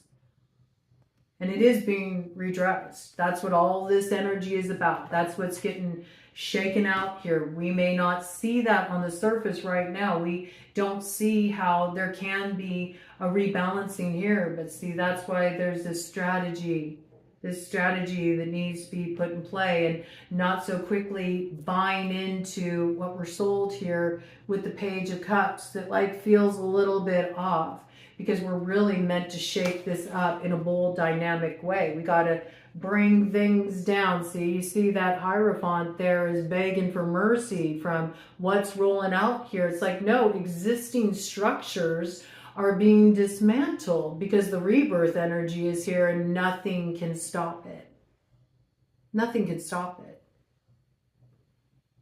A: And it is being redressed. That's what all this energy is about. That's what's getting shaken out here. We may not see that on the surface right now. We don't see how there can be a rebalancing here. But see, that's why there's this strategy that needs to be put in play, and not so quickly buying into what we're sold here with the Page of Cups that feels a little bit off, because we're really meant to shake this up in a bold, dynamic way. We got to bring things down. See, you see that Hierophant there is begging for mercy from what's rolling out here. It's like, no, existing structures are being dismantled because the rebirth energy is here and nothing can stop it. Nothing can stop it.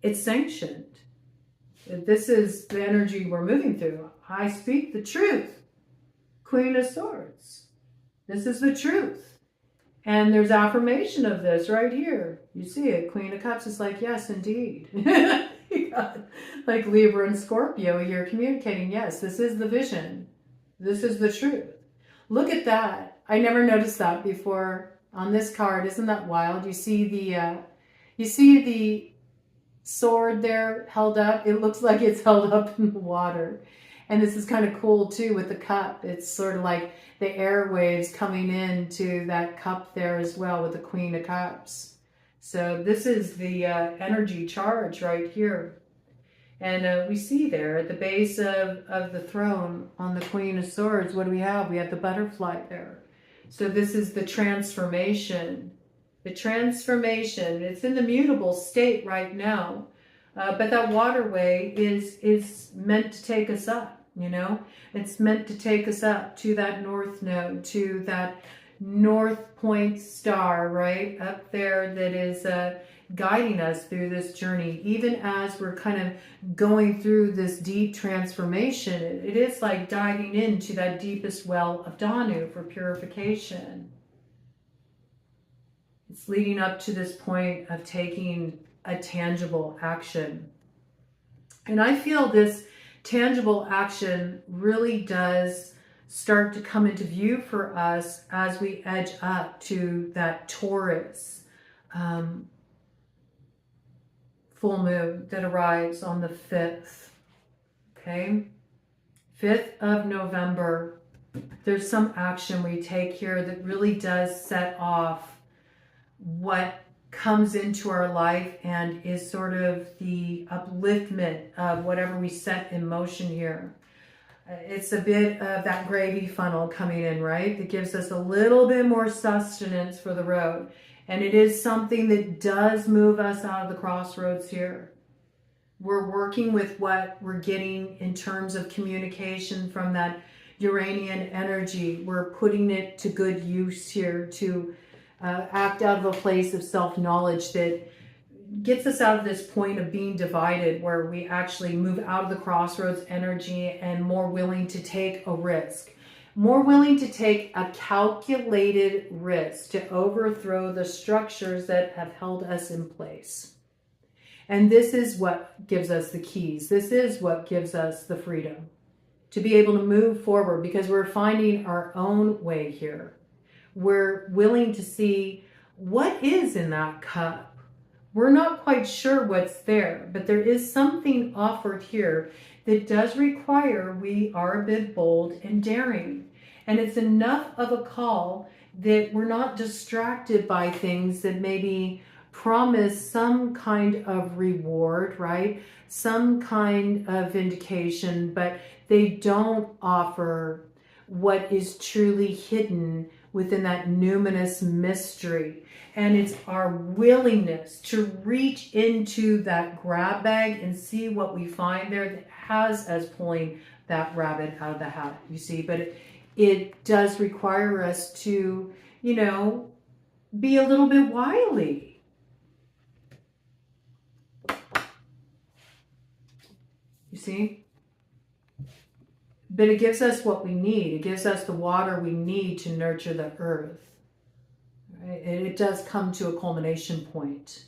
A: It's sanctioned. This is the energy we're moving through. I speak the truth. Queen of Swords. This is the truth. And there's affirmation of this right here. You see it. Queen of Cups is like, yes, indeed. You got, like Libra and Scorpio, you're communicating, yes, this is the vision. This is the truth. Look at that. I never noticed that before on this card. Isn't that wild? You see the sword there held up. It looks like it's held up in the water. And this is kind of cool too with the cup. It's sort of like the airwaves coming into that cup there as well with the Queen of Cups. So this is the energy charge right here. And we see there at the base of the throne on the Queen of Swords, what do we have? We have the butterfly there. So this is the transformation. The transformation. It's in the mutable state right now. But that waterway is meant to take us up, It's meant to take us up to that north node, to that north point star, right? Up there that is guiding us through this journey. Even as we're kind of going through this deep transformation, it is like diving into that deepest well of Danu for purification. It's leading up to this point of taking a tangible action. And I feel this tangible action really does start to come into view for us as we edge up to that Taurus full moon that arrives on the 5th. Okay? 5th of November. There's some action we take here that really does set off what comes into our life and is sort of the upliftment of whatever we set in motion here. It's a bit of that gravy funnel coming in, right? That gives us a little bit more sustenance for the road. And it is something that does move us out of the crossroads here. We're working with what we're getting in terms of communication from that Uranian energy. We're putting it to good use here to act out of a place of self-knowledge that gets us out of this point of being divided, where we actually move out of the crossroads energy and more willing to take a risk. More willing to take a calculated risk to overthrow the structures that have held us in place. And this is what gives us the keys. This is what gives us the freedom to be able to move forward, because we're finding our own way here. We're willing to see what is in that cup. We're not quite sure what's there, but there is something offered here that does require we are a bit bold and daring. And it's enough of a call that we're not distracted by things that maybe promise some kind of reward, right? Some kind of vindication, but they don't offer what is truly hidden within that numinous mystery. And it's our willingness to reach into that grab bag and see what we find there that has us pulling that rabbit out of the hat, you see. But it does require us to, you know, be a little bit wily. You see? But it gives us what we need. It gives us the water we need to nurture the earth. Right? And it does come to a culmination point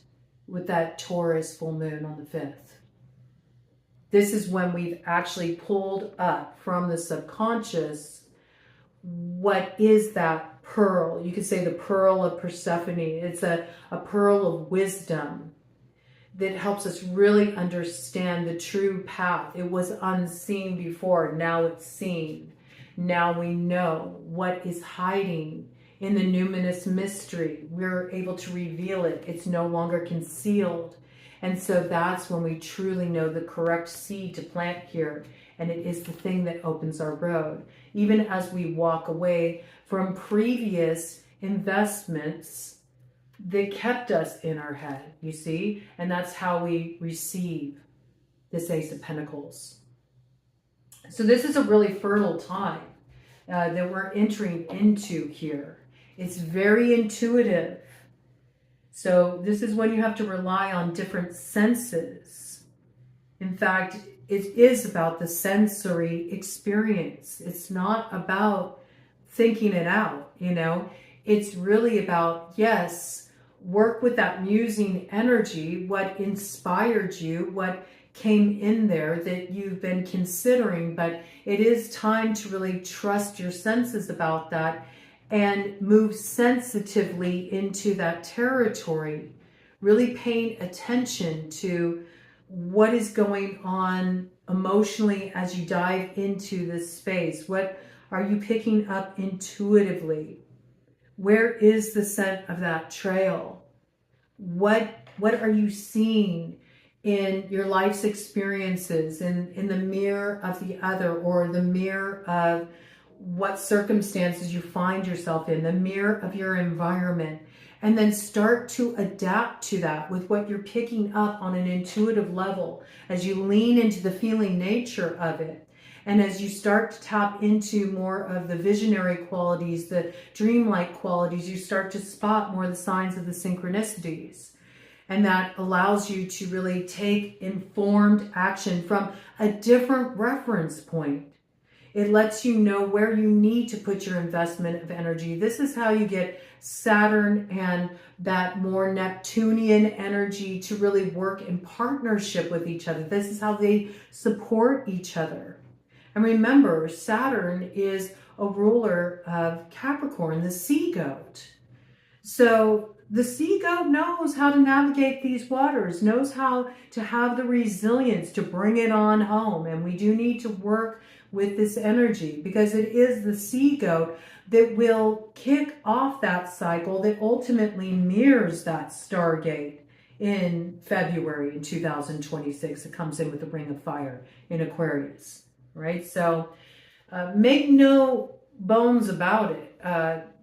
A: with that Taurus full moon on the 5th. This is when we've actually pulled up from the subconscious what is that pearl. You could say the pearl of Persephone. It's a pearl of wisdom that helps us really understand the true path. It was unseen before, now it's seen. Now we know what is hiding in the numinous mystery. We're able to reveal it. It's no longer concealed. And so that's when we truly know the correct seed to plant here. And it is the thing that opens our road. Even as we walk away from previous investments that kept us in our head, you see? And that's how we receive this Ace of Pentacles. So this is a really fertile time that we're entering into here. It's very intuitive. So this is when you have to rely on different senses. In fact, it is about the sensory experience. It's not about thinking it out, you know. It's really about, yes, work with that musing energy, what inspired you, what came in there that you've been considering, but it is time to really trust your senses about that and move sensitively into that territory, really paying attention to what is going on emotionally as you dive into this space. What are you picking up intuitively? Where is the scent of that trail? What are you seeing in your life's experiences, in the mirror of the other, or the mirror of what circumstances you find yourself in, the mirror of your environment? And then start to adapt to that with what you're picking up on an intuitive level as you lean into the feeling nature of it. And as you start to tap into more of the visionary qualities, the dreamlike qualities, you start to spot more of the signs of the synchronicities. And that allows you to really take informed action from a different reference point. It lets you know where you need to put your investment of energy. This is how you get Saturn and that more Neptunian energy to really work in partnership with each other. This is how they support each other. And remember, Saturn is a ruler of Capricorn, the sea goat. So the sea goat knows how to navigate these waters, knows how to have the resilience to bring it on home. And we do need to work with this energy, because it is the sea goat that will kick off that cycle that ultimately mirrors that Stargate in February in 2026. It comes in with the Ring of Fire in Aquarius, right? So make no bones about it.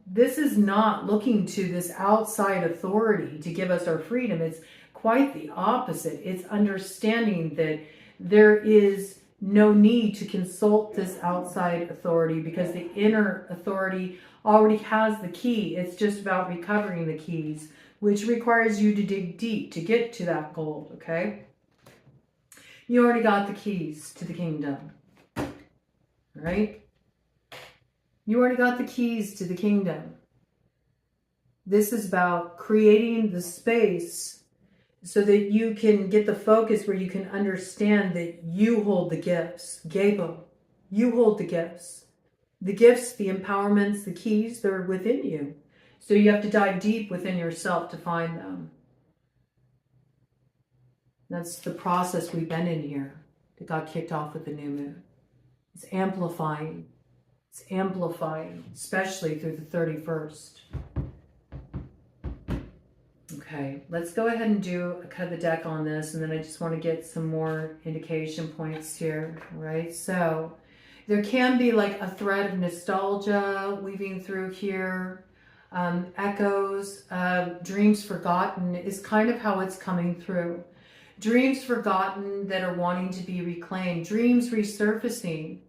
A: this is not looking to this outside authority to give us our freedom. It's quite the opposite. It's understanding that there is no need to consult this outside authority because the inner authority already has the key. It's just about recovering the keys, which requires you to dig deep to get to that gold, okay? You already got the keys to the kingdom, right? You already got the keys to the kingdom. This is about creating the space so that you can get the focus where you can understand that you hold the gifts. Gabo, you hold the gifts. The gifts, the empowerments, the keys, they're within you. So you have to dive deep within yourself to find them. That's the process we've been in here that got kicked off with the new moon. It's amplifying. It's amplifying, especially through the 31st. Okay, let's go ahead and do a cut of the deck on this, and then I just want to get some more indication points here, right? So there can be like a thread of nostalgia weaving through here. Echoes of dreams forgotten is kind of how it's coming through. Dreams forgotten that are wanting to be reclaimed. Dreams resurfacing.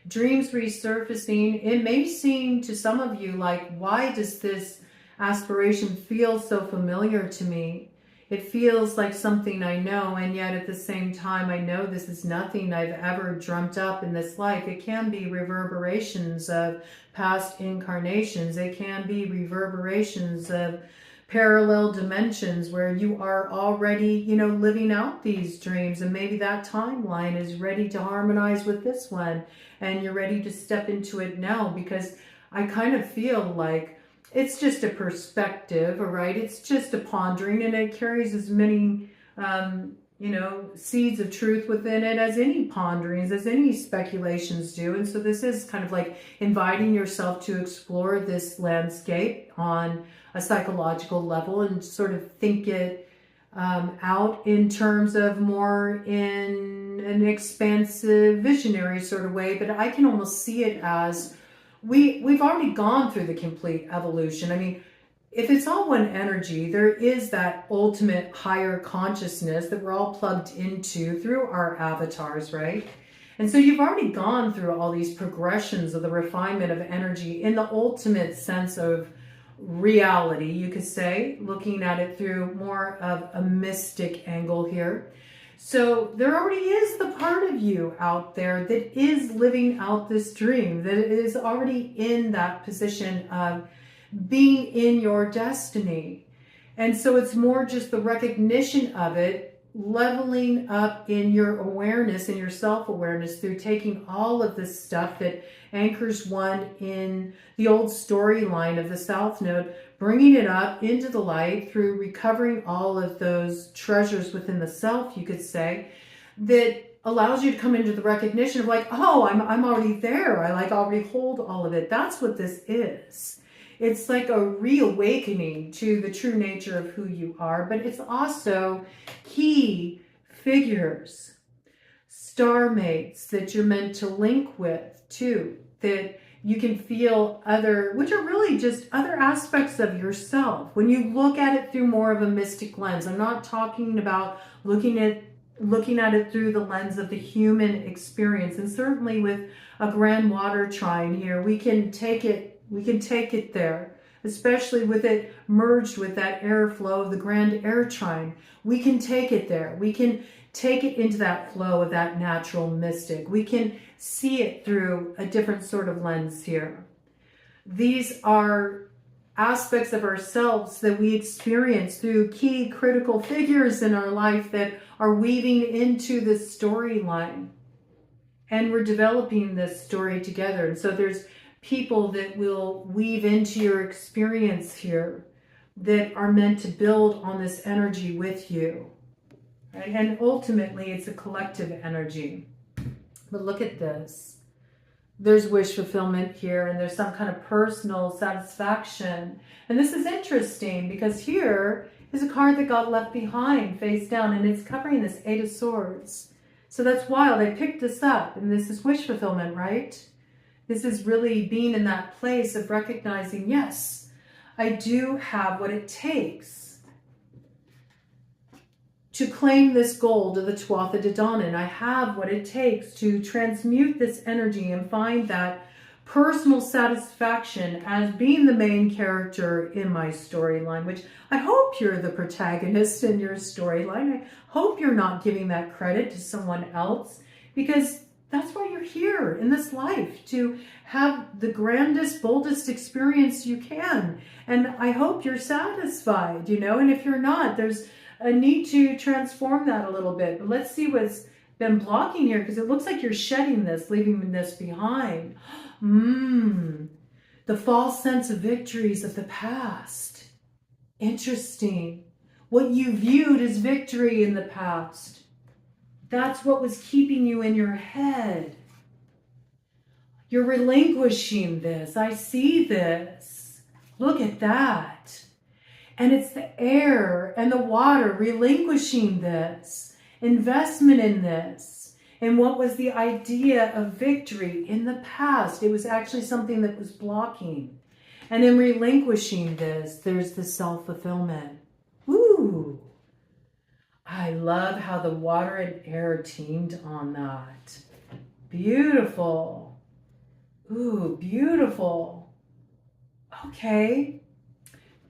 A: Dreams resurfacing. It may seem to some of you like, why does this aspiration feel so familiar to me? It feels like something I know, and yet at the same time, I know this is nothing I've ever dreamt up in this life. It can be reverberations of past incarnations. It can be reverberations of parallel dimensions where you are already, living out these dreams, and maybe that timeline is ready to harmonize with this one, and you're ready to step into it now, because I kind of feel like it's just a perspective, all right? It's just a pondering, and it carries as many, seeds of truth within it as any ponderings, as any speculations do. And so this is kind of like inviting yourself to explore this landscape on a psychological level and sort of think it out in terms of more in an expansive, visionary sort of way. But I can almost see it as we've already gone through the complete evolution. I mean, if it's all one energy, there is that ultimate higher consciousness that we're all plugged into through our avatars, right? And so you've already gone through all these progressions of the refinement of energy in the ultimate sense of reality, you could say, looking at it through more of a mystic angle here. So there already is the part of you out there that is living out this dream, that is already in that position of being in your destiny. And so it's more just the recognition of it, leveling up in your awareness and your self-awareness through taking all of this stuff that anchors one in the old storyline of the South Node, bringing it up into the light through recovering all of those treasures within the self, you could say, that allows you to come into the recognition of like, oh, I'm already there. I already hold all of it. That's what this is. It's like a reawakening to the true nature of who you are, but it's also key figures, star mates that you're meant to link with too, that you can feel which are really just other aspects of yourself. When you look at it through more of a mystic lens, I'm not talking about looking at it through the lens of the human experience. And certainly with a Grand Water Trine here, we can take it there, especially with it merged with that airflow of the Grand Air Trine. We can take it there. We can take it into that flow of that natural mystic. We can see it through a different sort of lens here. These are aspects of ourselves that we experience through key critical figures in our life that are weaving into this storyline. And we're developing this story together. And so there's people that will weave into your experience here that are meant to build on this energy with you. Right? And ultimately, it's a collective energy. But look at this. There's wish fulfillment here, and there's some kind of personal satisfaction. And this is interesting because here is a card that got left behind face down, and it's covering this Eight of Swords. So that's wild. I picked this up, and this is wish fulfillment, right? This is really being in that place of recognizing, yes, I do have what it takes to claim this gold of the 12th of Dedanan. I have what it takes to transmute this energy and find that personal satisfaction as being the main character in my storyline, which I hope you're the protagonist in your storyline. I hope you're not giving that credit to someone else, because that's why you're here in this life, to have the grandest, boldest experience you can. And I hope you're satisfied, you know, and if you're not, there's a need to transform that a little bit. But let's see what's been blocking here, because it looks like you're shedding this, leaving this behind. The false sense of victories of the past. Interesting. What you viewed as victory in the past. That's what was keeping you in your head. You're relinquishing this. I see this. Look at that. And it's the air and the water relinquishing this. Investment in this. And what was the idea of victory in the past? It was actually something that was blocking. And in relinquishing this, there's the self-fulfillment. Ooh. I love how the water and air teamed on that. Beautiful. Ooh, beautiful. Okay.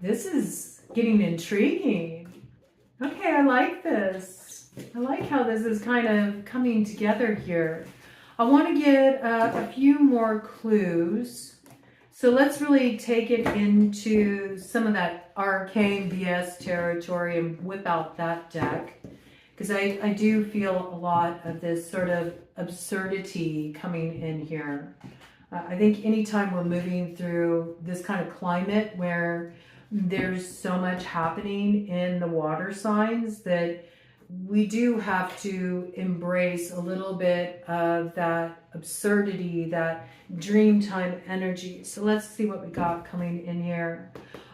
A: This is getting intriguing. Okay, I like this. I like how this is kind of coming together here. I want to get a few more clues. So let's really take it into some of that ARCANE BS territory and whip out that deck. Because I do feel a lot of this sort of absurdity coming in here. I think anytime we're moving through this kind of climate where there's so much happening in the water signs, that we do have to embrace a little bit of that absurdity, that dreamtime energy. So let's see what we got coming in here.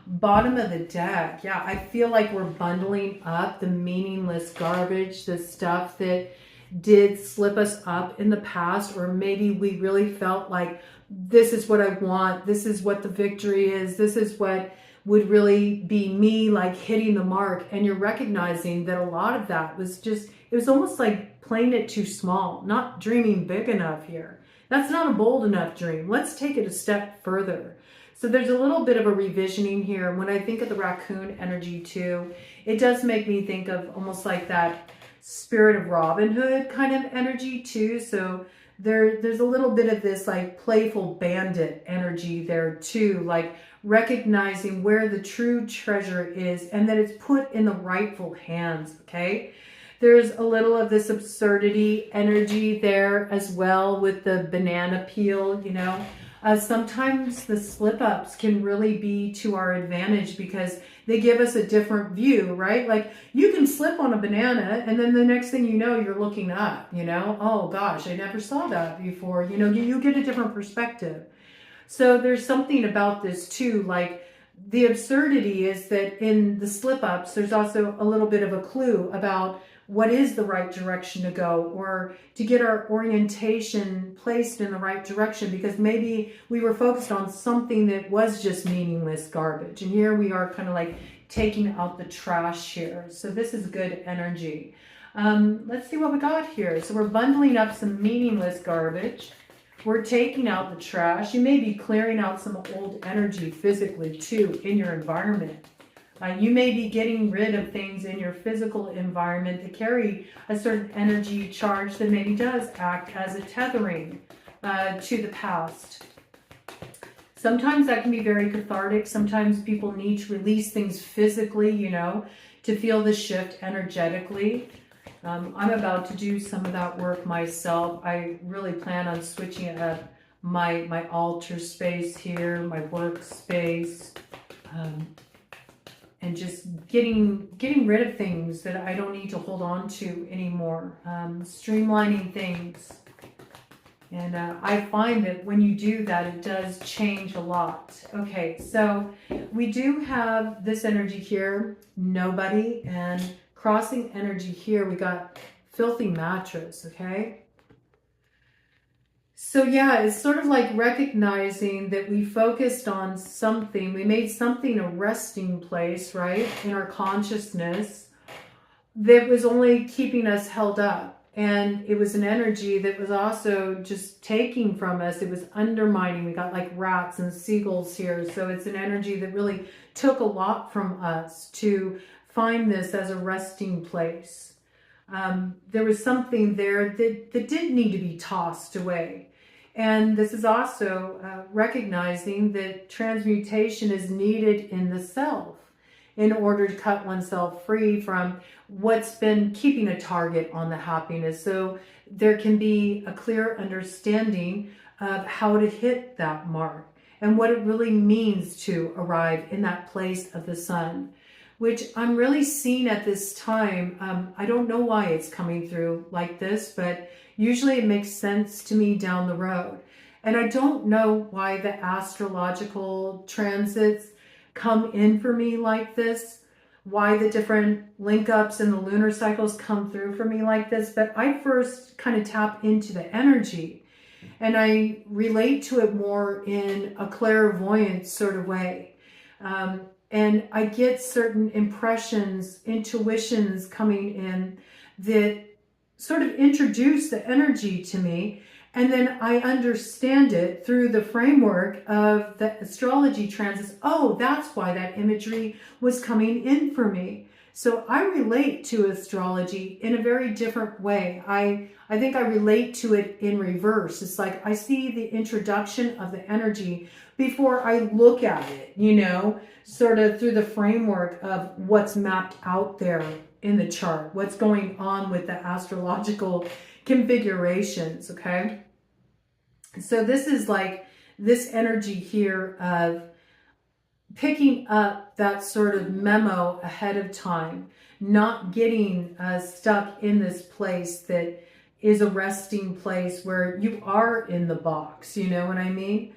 A: Bottom of the deck. Yeah, I feel like we're bundling up the meaningless garbage, the stuff that did slip us up in the past, or maybe we really felt like this is what I want, this is what the victory is, this is what would really be me, like hitting the mark. And you're recognizing that a lot of that was just, it was almost like playing it too small, not dreaming big enough here. That's not a bold enough dream. Let's take it a step further. So there's a little bit of a revisioning here. When I think of the raccoon energy too, it does make me think of almost like that spirit of Robin Hood kind of energy too. So there's a little bit of this like playful bandit energy there too, like recognizing where the true treasure is and that it's put in the rightful hands, okay? There's a little of this absurdity energy there as well with the banana peel, you know. Sometimes the slip-ups can really be to our advantage because they give us a different view, right? Like you can slip on a banana and then the next thing you know, you're looking up, you know? Oh gosh, I never saw that before. You know, you get a different perspective. So there's something about this too, like the absurdity is that in the slip-ups, there's also a little bit of a clue about what is the right direction to go, or to get our orientation placed in the right direction, because maybe we were focused on something that was just meaningless garbage. And here we are kind of like taking out the trash here. So this is good energy. Let's see what we got here. So we're bundling up some meaningless garbage. We're taking out the trash. You may be clearing out some old energy physically too in your environment. You may be getting rid of things in your physical environment that carry a certain energy charge that maybe does act as a tethering to the past. Sometimes that can be very cathartic. Sometimes people need to release things physically, you know, to feel the shift energetically. I'm about to do some of that work myself. I really plan on switching up my altar space here, my workspace. And just getting rid of things that I don't need to hold on to anymore. Streamlining things. And I find that when you do that, it does change a lot. Okay, so we do have this energy here, nobody, and crossing energy here, we got filthy mattress, okay? So yeah, it's sort of like recognizing that we focused on something, we made something a resting place, right, in our consciousness that was only keeping us held up. And it was an energy that was also just taking from us. It was undermining. We got like rats and seagulls here. So it's an energy that really took a lot from us to find this as a resting place. There was something there that didn't need to be tossed away. And this is also recognizing that transmutation is needed in the self in order to cut oneself free from what's been keeping a target on the happiness. So there can be a clear understanding of how to hit that mark and what it really means to arrive in that place of the sun, which I'm really seeing at this time. I don't know why it's coming through like this, but usually it makes sense to me down the road. And I don't know why the astrological transits come in for me like this, why the different link-ups and the lunar cycles come through for me like this, but I first kind of tap into the energy and I relate to it more in a clairvoyant sort of way. And I get certain impressions, intuitions coming in that sort of introduce the energy to me. And then I understand it through the framework of the astrology transits. Oh, that's why that imagery was coming in for me. So I relate to astrology in a very different way. I think I relate to it in reverse. It's like I see the introduction of the energy before I look at it, you know, sort of through the framework of what's mapped out there in the chart, what's going on with the astrological configurations, okay? So this is like this energy here of picking up that sort of memo ahead of time, not getting stuck in this place that is a resting place where you are in the box, you know what I mean?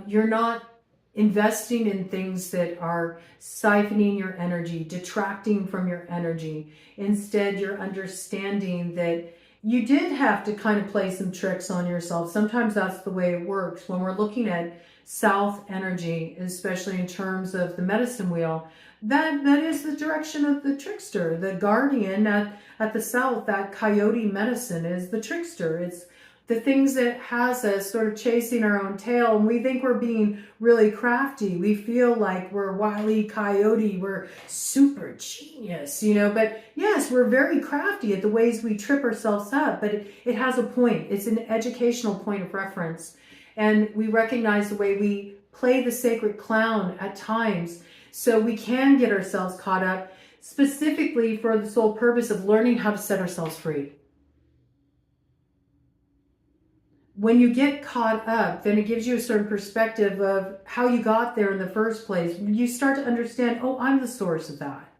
A: You're not investing in things that are siphoning your energy, detracting from your energy. Instead, you're understanding that you did have to kind of play some tricks on yourself. Sometimes that's the way it works. When we're looking at south energy, especially in terms of the medicine wheel, that is the direction of the trickster. The guardian at the south, that coyote medicine is the trickster. It's the things that has us sort of chasing our own tail, and we think we're being really crafty. We feel like we're Wile E. Coyote, we're super genius, you know, but yes, we're very crafty at the ways we trip ourselves up, but it has a point. It's an educational point of reference. And we recognize the way we play the sacred clown at times so we can get ourselves caught up, specifically for the sole purpose of learning how to set ourselves free. When you get caught up, then it gives you a certain perspective of how you got there in the first place. You start to understand, oh, I'm the source of that.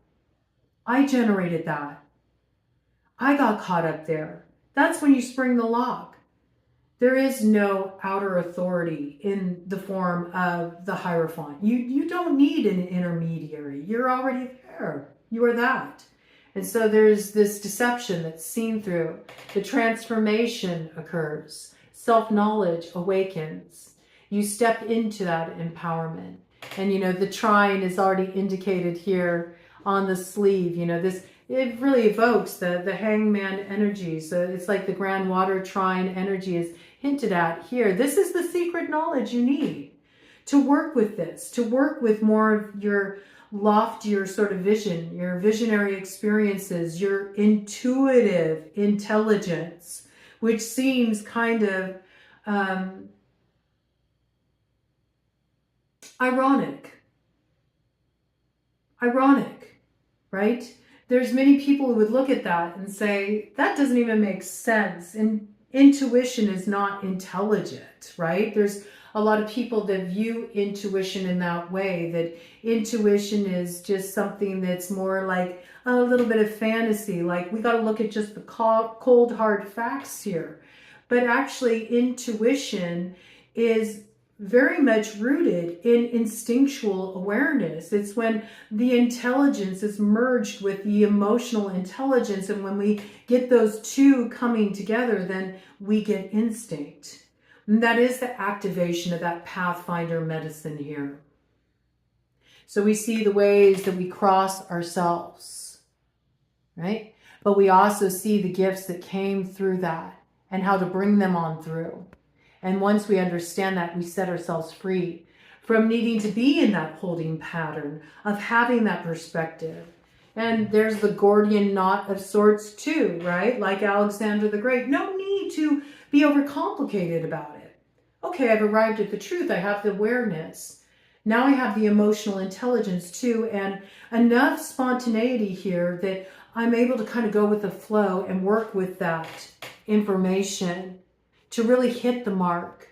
A: I generated that. I got caught up there. That's when you spring the lock. There is no outer authority in the form of the Hierophant. You don't need an intermediary. You're already there. You are that. And so there's this deception that's seen through. The transformation occurs. Self-knowledge awakens. You step into that empowerment. And, you know, the trine is already indicated here on the sleeve. You know, this, it really evokes the hangman energy. So it's like the Grand Water Trine energy is hinted at here. This is the secret knowledge you need to work with this, to work with more of your loftier sort of vision, your visionary experiences, your intuitive intelligence, which seems kind of ironic, right? There's many people who would look at that and say, that doesn't even make sense. And intuition is not intelligent, right? There's a lot of people that view intuition in that way, that intuition is just something that's more like a little bit of fantasy. Like, we got to look at just the cold, hard facts here. But actually, intuition is very much rooted in instinctual awareness. It's when the intelligence is merged with the emotional intelligence. And when we get those two coming together, then we get instinct. And that is the activation of that Pathfinder medicine here. So we see the ways that we cross ourselves, right? But we also see the gifts that came through that and how to bring them on through. And once we understand that, we set ourselves free from needing to be in that holding pattern of having that perspective. And there's the Gordian knot of sorts too, right? Like Alexander the Great. No need to be overcomplicated about it. Okay, I've arrived at the truth. I have the awareness. Now I have the emotional intelligence too, and enough spontaneity here that I'm able to kind of go with the flow and work with that information to really hit the mark.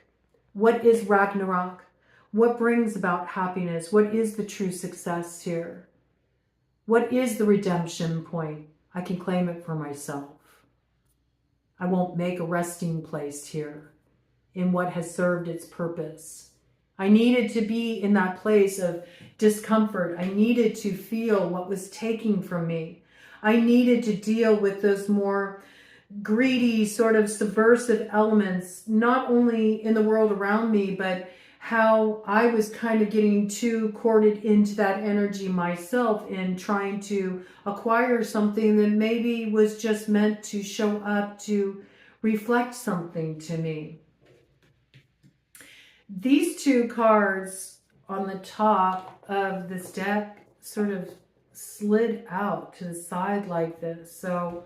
A: What is Ragnarok? What brings about happiness? What is the true success here? What is the redemption point? I can claim it for myself. I won't make a resting place here in what has served its purpose. I needed to be in that place of discomfort. I needed to feel what was taken from me. I needed to deal with those more greedy, sort of subversive elements, not only in the world around me, but how I was kind of getting too corded into that energy myself in trying to acquire something that maybe was just meant to show up to reflect something to me. These two cards on the top of this deck sort of slid out to the side like this. So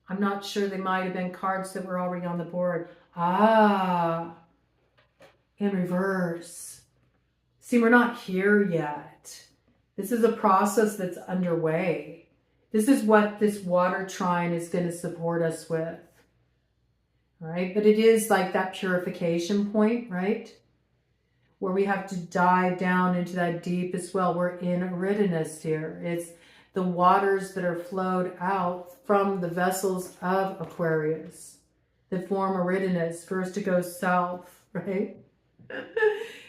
A: I'm not sure, they might have been cards that were already on the board. In reverse. See, we're not here yet. This is a process that's underway. This is what this water trine is going to support us with. Right? But it is like that purification point, right? Where we have to dive down into that deepest well. We're in Eridanus here. It's the waters that are flowed out from the vessels of Aquarius that form Eridanus. First it goes south, right?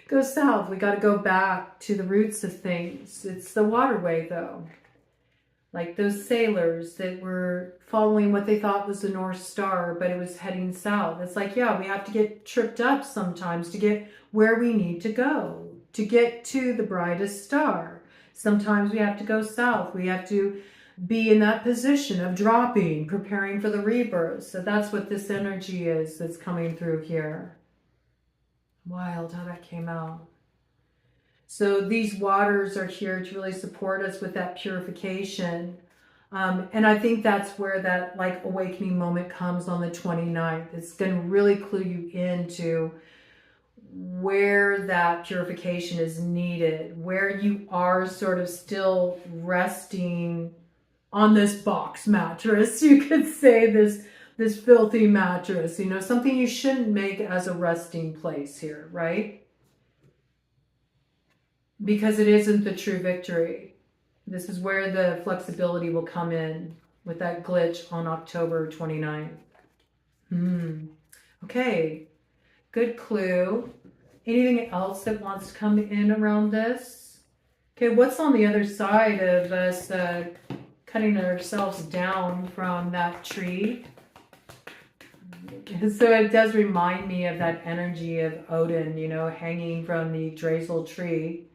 A: Go south. We got to go back to the roots of things. It's the waterway, though. Like those sailors that were following what they thought was the North Star, but it was heading south. It's like, yeah, we have to get tripped up sometimes to get where we need to go, to get to the brightest star. Sometimes we have to go south. We have to be in that position of dropping, preparing for the rebirth. So that's what this energy is that's coming through here. Wild how that came out. So these waters are here to really support us with that purification. And I think that's where that like awakening moment comes on the 29th. It's going to really clue you into where that purification is needed, where you are sort of still resting on this box mattress. You could say this filthy mattress, you know, something you shouldn't make as a resting place here, right? Because it isn't the true victory. This is where the flexibility will come in with that glitch on October 29th. Okay, good clue. Anything else that wants to come in around this? Okay, what's on the other side of us cutting ourselves down from that tree? So it does remind me of that energy of Odin, you know, hanging from the Drazel tree.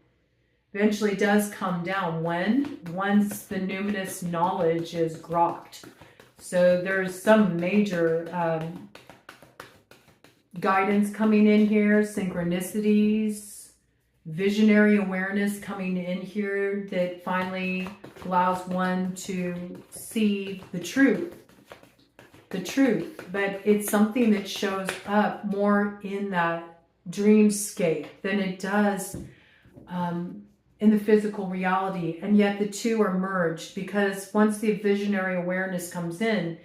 A: Eventually does come down once the numinous knowledge is grokked. So there's some major guidance coming in here, synchronicities, visionary awareness coming in here that finally allows one to see the truth. But it's something that shows up more in that dreamscape than it does in the physical reality. And yet the two are merged, because once the visionary awareness comes in,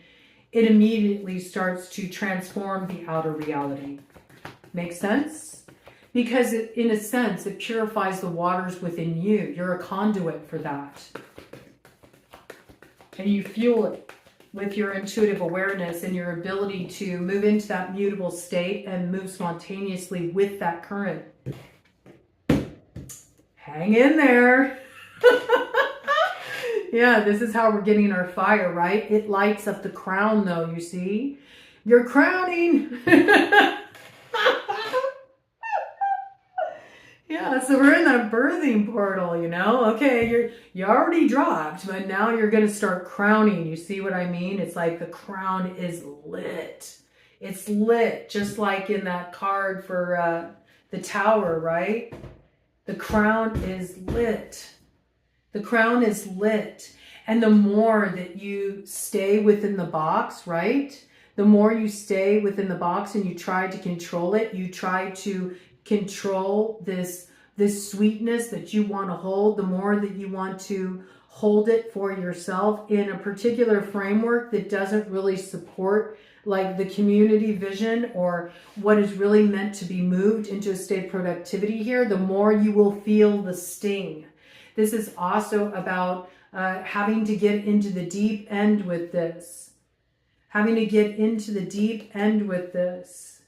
A: it immediately starts to transform the outer reality. Make sense? Because in a sense, it purifies the waters within you. You're a conduit for that. And you fuel it with your intuitive awareness and your ability to move into that mutable state and move spontaneously with that current. Hang in there. Yeah, this is how we're getting our fire, right? It lights up the crown though, you see? You're crowning. So we're in that birthing portal, you know? Okay, you already dropped, but now you're going to start crowning. You see what I mean? It's like the crown is lit. It's lit, just like in that card for the tower, right? The crown is lit. The crown is lit. And the more that you stay within the box, right? The more you stay within the box and you try to control it, you try to control this sweetness that you want to hold, the more that you want to hold it for yourself in a particular framework that doesn't really support like the community vision or what is really meant to be moved into a state of productivity here, the more you will feel the sting. This is also about having to get into the deep end with this. Having to get into the deep end with this.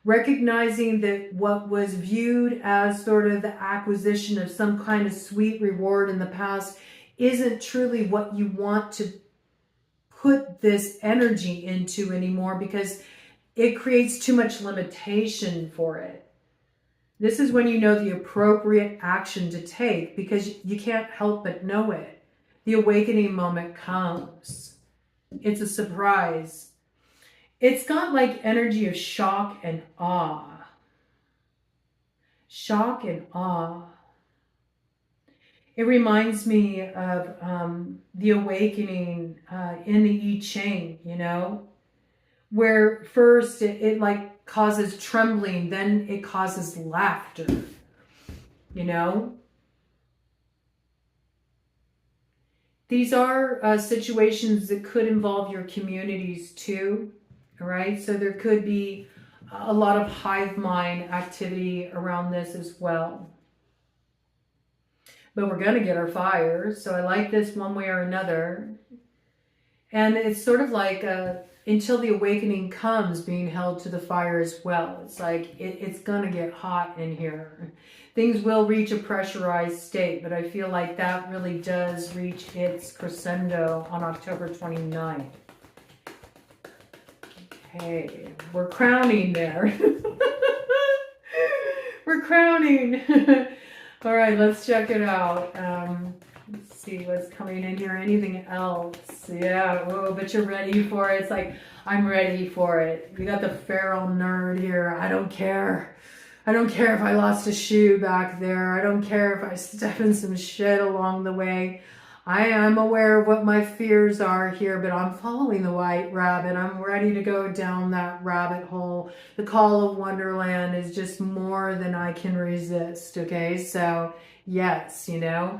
A: Recognizing that what was viewed as sort of the acquisition of some kind of sweet reward in the past isn't truly what you want to put this energy into anymore, because it creates too much limitation for it. This is when you know the appropriate action to take, because you can't help but know it. The awakening moment comes. It's a surprise. It's got like energy of shock and awe. Shock and awe. It reminds me of the awakening in the I Ching, you know, where first it like causes trembling, then it causes laughter, you know. These are situations that could involve your communities too, all right? So there could be a lot of hive mind activity around this as well. But we're going to get our fire. So I like this one way or another. And it's sort of like until the awakening comes, being held to the fire as well. It's like it's going to get hot in here. Things will reach a pressurized state, but I feel like that really does reach its crescendo on October 29th. Okay, we're crowning there. We're crowning. All right, let's check it out. Let's see what's coming in here. Anything else? Yeah, whoa, but you're ready for it. It's like, I'm ready for it. We got the feral nerd here. I don't care. I don't care if I lost a shoe back there. I don't care if I step in some shit along the way. I am aware of what my fears are here, but I'm following the white rabbit. I'm ready to go down that rabbit hole. The call of Wonderland is just more than I can resist, okay? So, yes, you know,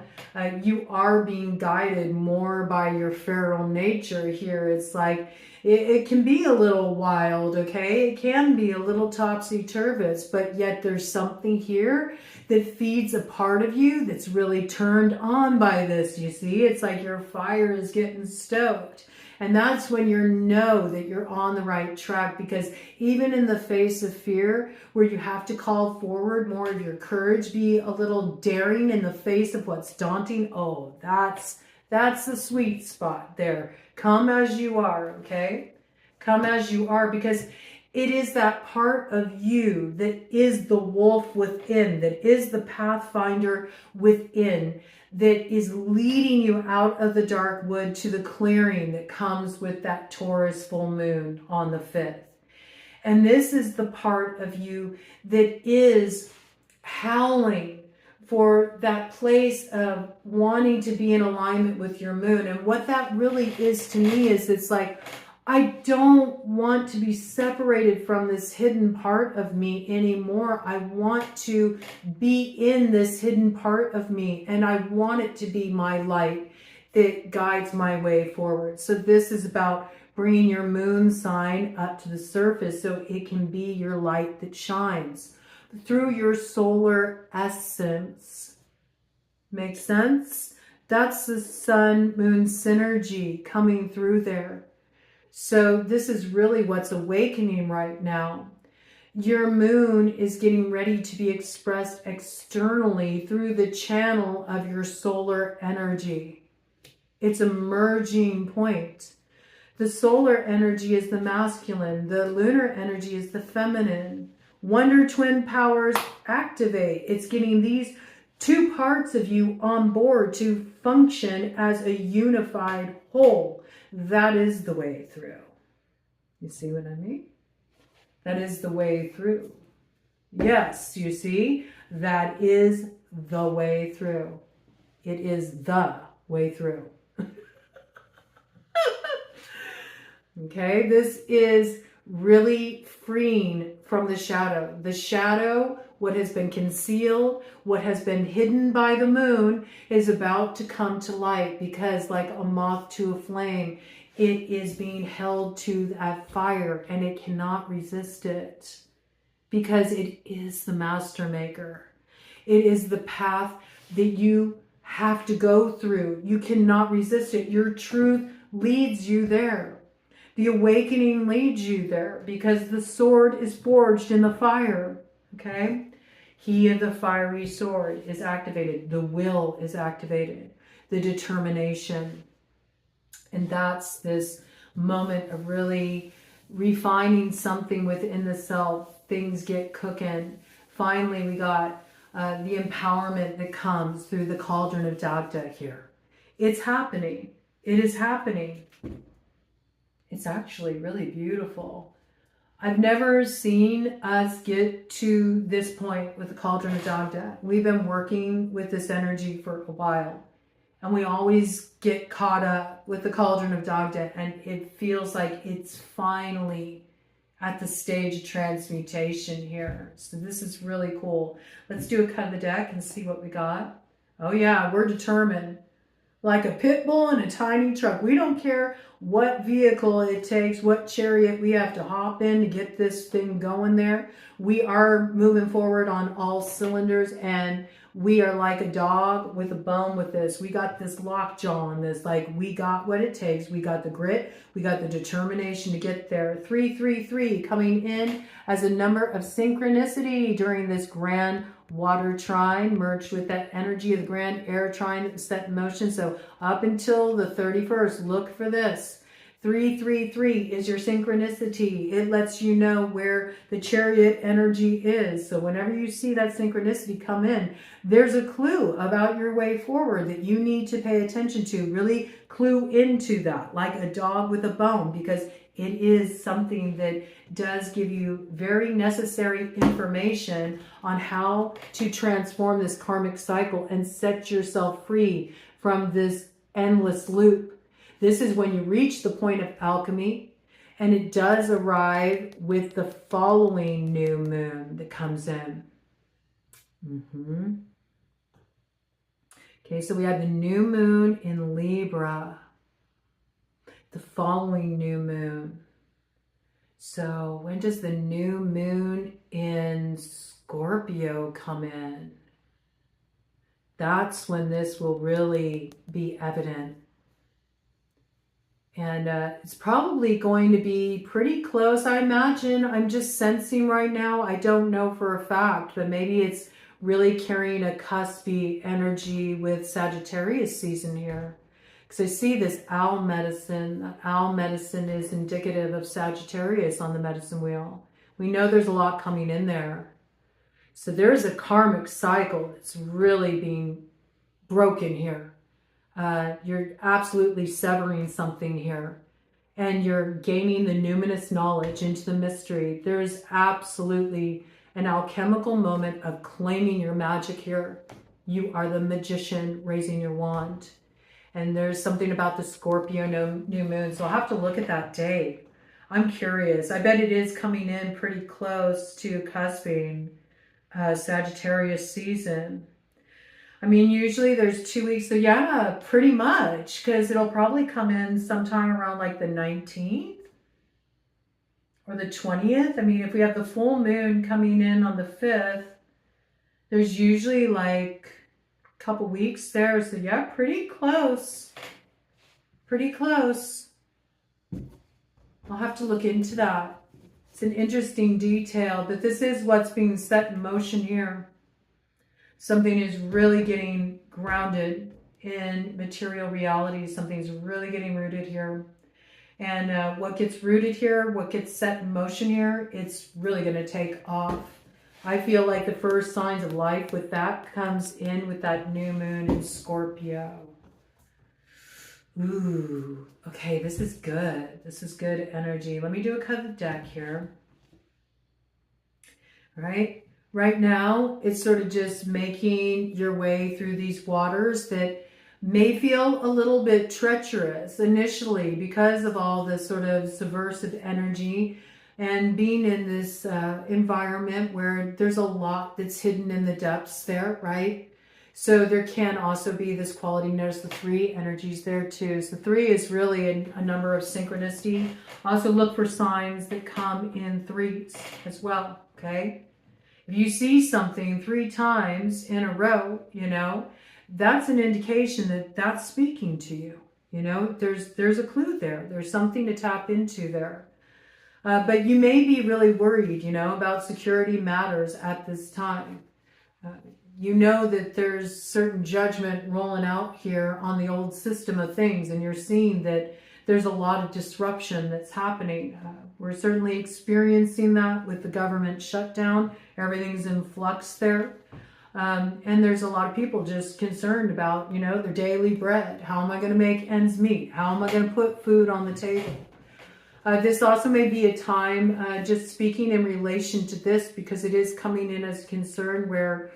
A: you are being guided more by your feral nature here. It's like, it can be a little wild, okay? It can be a little topsy-turvy, but yet there's something here that feeds a part of you that's really turned on by this, you see? It's like your fire is getting stoked. And that's when you know that you're on the right track, because even in the face of fear, where you have to call forward more of your courage, be a little daring in the face of what's daunting, oh, that's the sweet spot there. Come as you are, okay? Come as you are, because it is that part of you that is the wolf within, that is the pathfinder within, that is leading you out of the dark wood to the clearing that comes with that Taurus full moon on the 5th. And this is the part of you that is howling for that place of wanting to be in alignment with your moon. And what that really is to me is, it's like, I don't want to be separated from this hidden part of me anymore. I want to be in this hidden part of me, and I want it to be my light that guides my way forward. So this is about bringing your moon sign up to the surface so it can be your light that shines through your solar essence. Make sense? That's the sun-moon synergy coming through there. So this is really what's awakening right now. Your moon is getting ready to be expressed externally through the channel of your solar energy. It's a merging point. The solar energy is the masculine. The lunar energy is the feminine. Wonder twin powers activate. It's getting these two parts of you on board to function as a unified whole. That is the way through. You see what I mean? That is the way through. Yes, you see? That is the way through. It is the way through. Okay, this is really freeing from the shadow. The shadow, what has been concealed, what has been hidden by the moon is about to come to light, because like a moth to a flame, it is being held to that fire and it cannot resist it, because it is the master maker. It is the path that you have to go through. You cannot resist it. Your truth leads you there. The awakening leads you there, because the sword is forged in the fire. Okay? He of the fiery sword is activated. The will is activated. The determination. And that's this moment of really refining something within the self. Things get cooking. Finally, we got the empowerment that comes through the cauldron of Dagda here. It's happening. It is happening. It's actually really beautiful. I've never seen us get to this point with the cauldron of Dagda. We've been working with this energy for a while, and we always get caught up with the cauldron of Dagda, and it feels like it's finally at the stage of transmutation here. So this is really cool. Let's do a cut of the deck and see what we got. Oh yeah, we're determined. Like a pit bull in a tiny truck. We don't care what vehicle it takes, what chariot we have to hop in to get this thing going there. We are moving forward on all cylinders, and we are like a dog with a bone with this. We got this lockjaw on this. Like, we got what it takes. We got the grit. We got the determination to get there. 333 coming in as a number of synchronicity during this Grand Water Trine, merged with that energy of the Grand Air Trine that was set in motion. So up until the 31st, look for this. 333 is your synchronicity. It lets you know where the chariot energy is. So whenever you see that synchronicity come in, there's a clue about your way forward that you need to pay attention to. Really clue into that, like a dog with a bone, because it is something that does give you very necessary information on how to transform this karmic cycle and set yourself free from this endless loop. This is when you reach the point of alchemy, and it does arrive with the following new moon that comes in. Okay, so we have the new moon in Libra, the following new moon. So when does the new moon in Scorpio come in? That's when this will really be evident. And it's probably going to be pretty close, I imagine. I'm just sensing right now. I don't know for a fact, but maybe it's really carrying a cuspy energy with Sagittarius season here. Because I see this owl medicine. That owl medicine is indicative of Sagittarius on the medicine wheel. We know there's a lot coming in there. So there's a karmic cycle that's really being broken here. You're absolutely severing something here, and you're gaining the numinous knowledge into the mystery. There's absolutely an alchemical moment of claiming your magic here. You are the magician raising your wand. And there's something about the Scorpio new moon. So I'll have to look at that date. I'm curious. I bet it is coming in pretty close to cusping Sagittarius season. I mean, usually there's 2 weeks. So yeah, pretty much. Because it'll probably come in sometime around like the 19th or the 20th. I mean, if we have the full moon coming in on the 5th, there's usually like a couple weeks there. So yeah, pretty close. Pretty close. I'll have to look into that. It's an interesting detail, but this is what's being set in motion here. Something is really getting grounded in material reality. Something's really getting rooted here. And what gets rooted here, what gets set in motion here, it's really going to take off. I feel like the first signs of life with that comes in with that new moon in Scorpio. Ooh, okay, this is good. This is good energy. Let me do a cut of the deck here. All right. Right now, it's sort of just making your way through these waters that may feel a little bit treacherous initially because of all this sort of subversive energy and being in this environment where there's a lot that's hidden in the depths there, right? So there can also be this quality. Notice the 3 energies there too. So 3 is really a number of synchronicity. Also look for signs that come in 3s as well, okay? If you see something 3 times in a row, you know, that's an indication that that's speaking to you. You know, there's a clue there. There's something to tap into there. But you may be really worried, you know, about security matters at this time. You know that there's certain judgment rolling out here on the old system of things, and you're seeing that there's a lot of disruption that's happening. We're certainly experiencing that with the government shutdown. Everything's in flux there. And there's a lot of people just concerned about, you know, their daily bread. How am I going to make ends meet? How am I going to put food on the table? This also may be a time, just speaking in relation to this, because it is coming in as concern where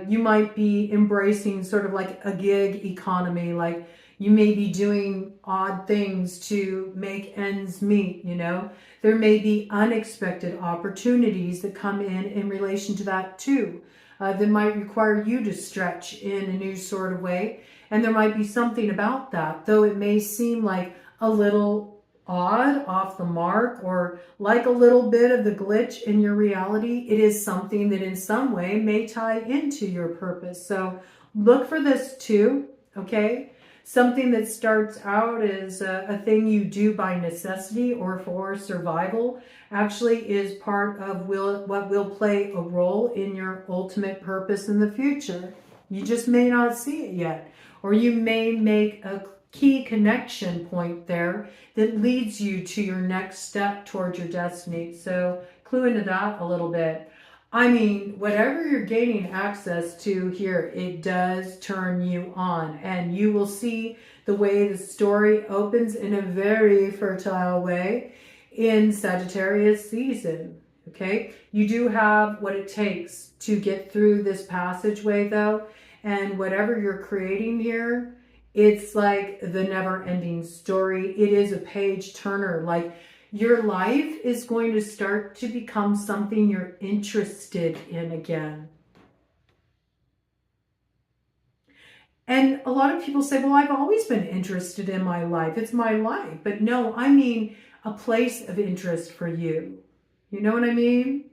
A: you might be embracing sort of like a gig economy, like you may be doing odd things to make ends meet, you know. There may be unexpected opportunities that come in relation to that too, that might require you to stretch in a new sort of way. And there might be something about that, though it may seem like a little odd, off the mark, or like a little bit of the glitch in your reality, it is something that in some way may tie into your purpose. So look for this too, okay? Something that starts out as a thing you do by necessity or for survival actually is part of what will play a role in your ultimate purpose in the future. You just may not see it yet, or you may make a key connection point there that leads you to your next step towards your destiny. So clue into that a little bit. I mean, whatever you're gaining access to here, it does turn you on, and you will see the way the story opens in a very fertile way in Sagittarius season. Okay, you do have what it takes to get through this passageway though, and whatever you're creating here, it's like the never-ending story. It is a page turner. Like your life is going to start to become something you're interested in again. And a lot of people say, well, I've always been interested in my life. It's my life. But no, I mean a place of interest for you. You know what I mean?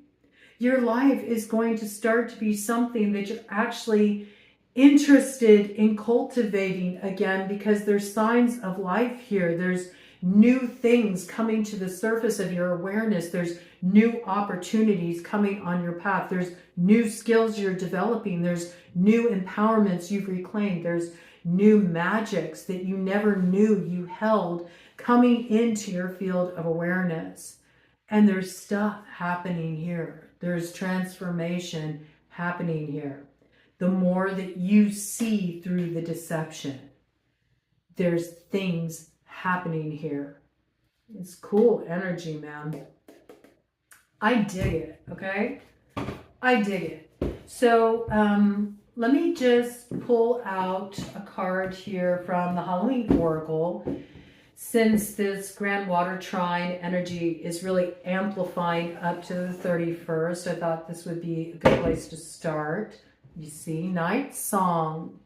A: Your life is going to start to be something that you're actually interested in cultivating again, because there's signs of life here. There's new things coming to the surface of your awareness. There's new opportunities coming on your path. There's new skills you're developing. There's new empowerments you've reclaimed. There's new magics that you never knew you held coming into your field of awareness. And there's stuff happening here. There's transformation happening here. The more that you see through the deception, there's things happening here. It's cool energy, man. I dig it, okay? I dig it. So let me just pull out a card here from the Halloween Oracle. Since this Grand Water Trine energy is really amplifying up to the 31st, I thought this would be a good place to start. You see, Night Song.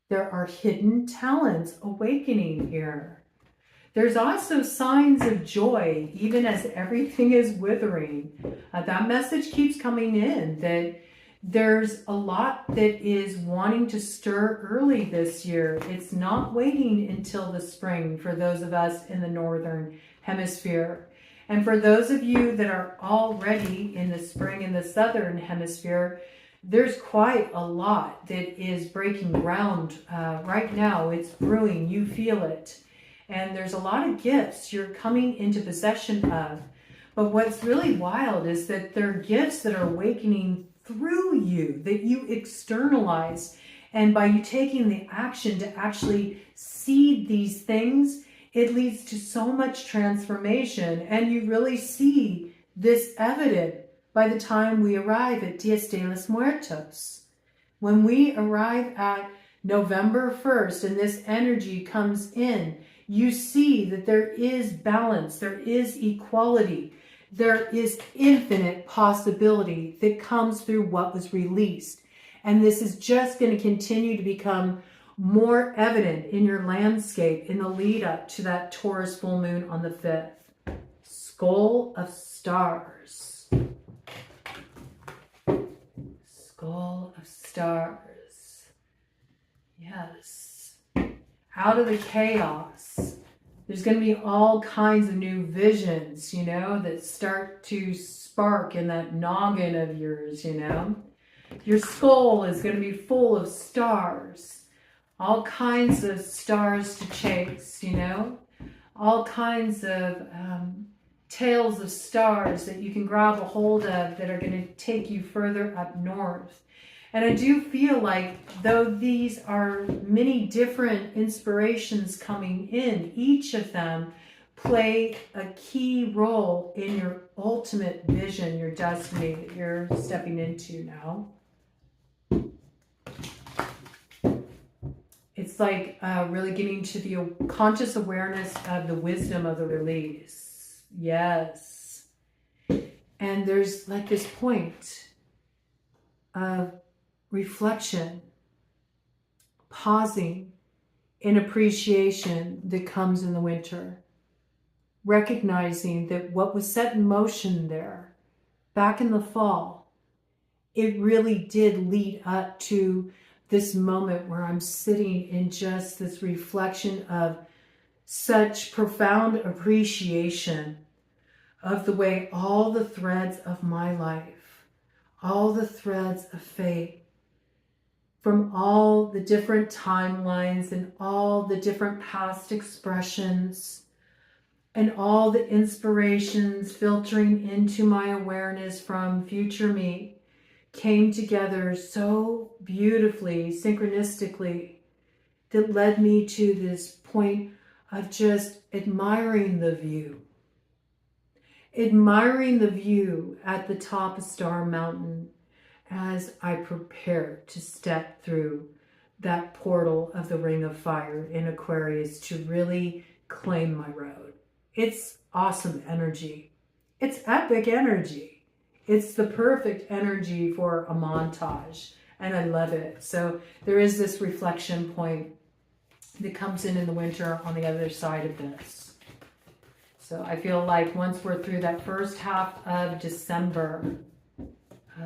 A: There are hidden talents awakening here. There's also signs of joy, even as everything is withering. That message keeps coming in, that there's a lot that is wanting to stir early this year. It's not waiting until the spring for those of us in the Northern Hemisphere. And for those of you that are already in the spring in the Southern Hemisphere, there's quite a lot that is breaking ground right now. It's brewing. You feel it. And there's a lot of gifts you're coming into possession of. But what's really wild is that there are gifts that are awakening through you, that you externalize. And by you taking the action to actually seed these things, it leads to so much transformation. And you really see this evident by the time we arrive at Dias de los Muertos. When we arrive at November 1st and this energy comes in, you see that there is balance, there is equality, there is infinite possibility that comes through what was released. And this is just going to continue to become more evident in your landscape in the lead up to that Taurus full moon on the 5th. Skull of Stars. Skull of Stars. Yes. Out of the chaos, there's going to be all kinds of new visions, you know, that start to spark in that noggin of yours, you know. Your skull is going to be full of stars, all kinds of stars to chase, you know, all kinds of tails of stars that you can grab a hold of that are going to take you further up north. And I do feel like, though these are many different inspirations coming in, each of them play a key role in your ultimate vision, your destiny that you're stepping into now. It's like really getting to the conscious awareness of the wisdom of the release. Yes. And there's like this point of reflection, pausing in appreciation that comes in the winter, recognizing that what was set in motion there back in the fall, it really did lead up to this moment where I'm sitting in just this reflection of such profound appreciation of the way all the threads of my life, all the threads of fate, from all the different timelines and all the different past expressions and all the inspirations filtering into my awareness from future me, came together so beautifully, synchronistically, that led me to this point of just admiring the view. Admiring the view at the top of Star Mountain as I prepare to step through that portal of the Ring of Fire in Aquarius to really claim my road. It's awesome energy. It's epic energy. It's the perfect energy for a montage, and I love it. So there is this reflection point that comes in the winter on the other side of this. So I feel like once we're through that first half of December,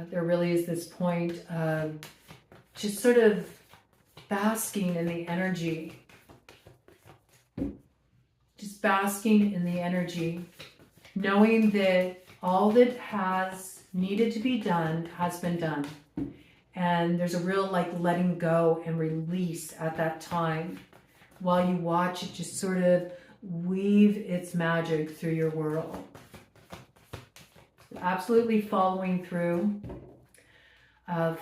A: there really is this point of just sort of basking in the energy. Just basking in the energy, knowing that all that has needed to be done has been done. And there's a real like letting go and release at that time while you watch it just sort of weave its magic through your world. Absolutely following through.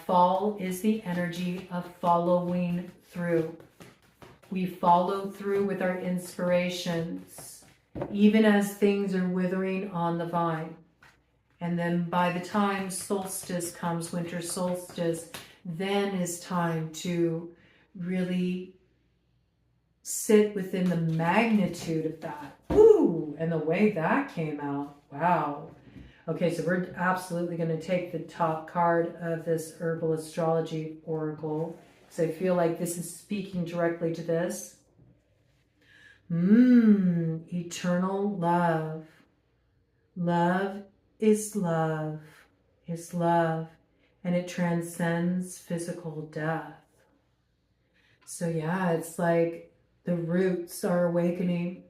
A: Fall is the energy of following through. We follow through with our inspirations, even as things are withering on the vine. And then by the time solstice comes, winter solstice, then is time to really sit within the magnitude of that. Ooh, and the way that came out. Wow. Okay, so we're absolutely going to take the top card of this herbal astrology oracle. So I feel like this is speaking directly to this. Eternal love. Love is love, and it transcends physical death. So yeah, it's like the roots are awakening.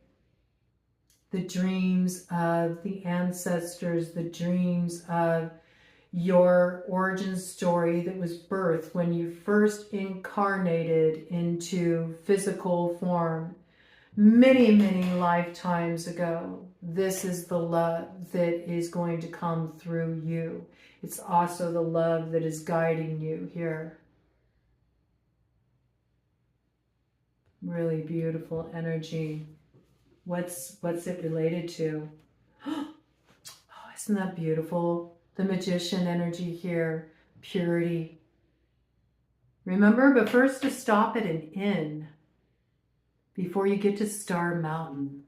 A: The dreams of the ancestors, the dreams of your origin story that was birthed when you first incarnated into physical form. many, many lifetimes ago. This is the love that is going to come through you. It's also the love that is guiding you here. Really beautiful energy. What's it related to? Oh, isn't that beautiful? The magician energy here. Purity. Remember, but first to stop at an inn before you get to Star Mountain.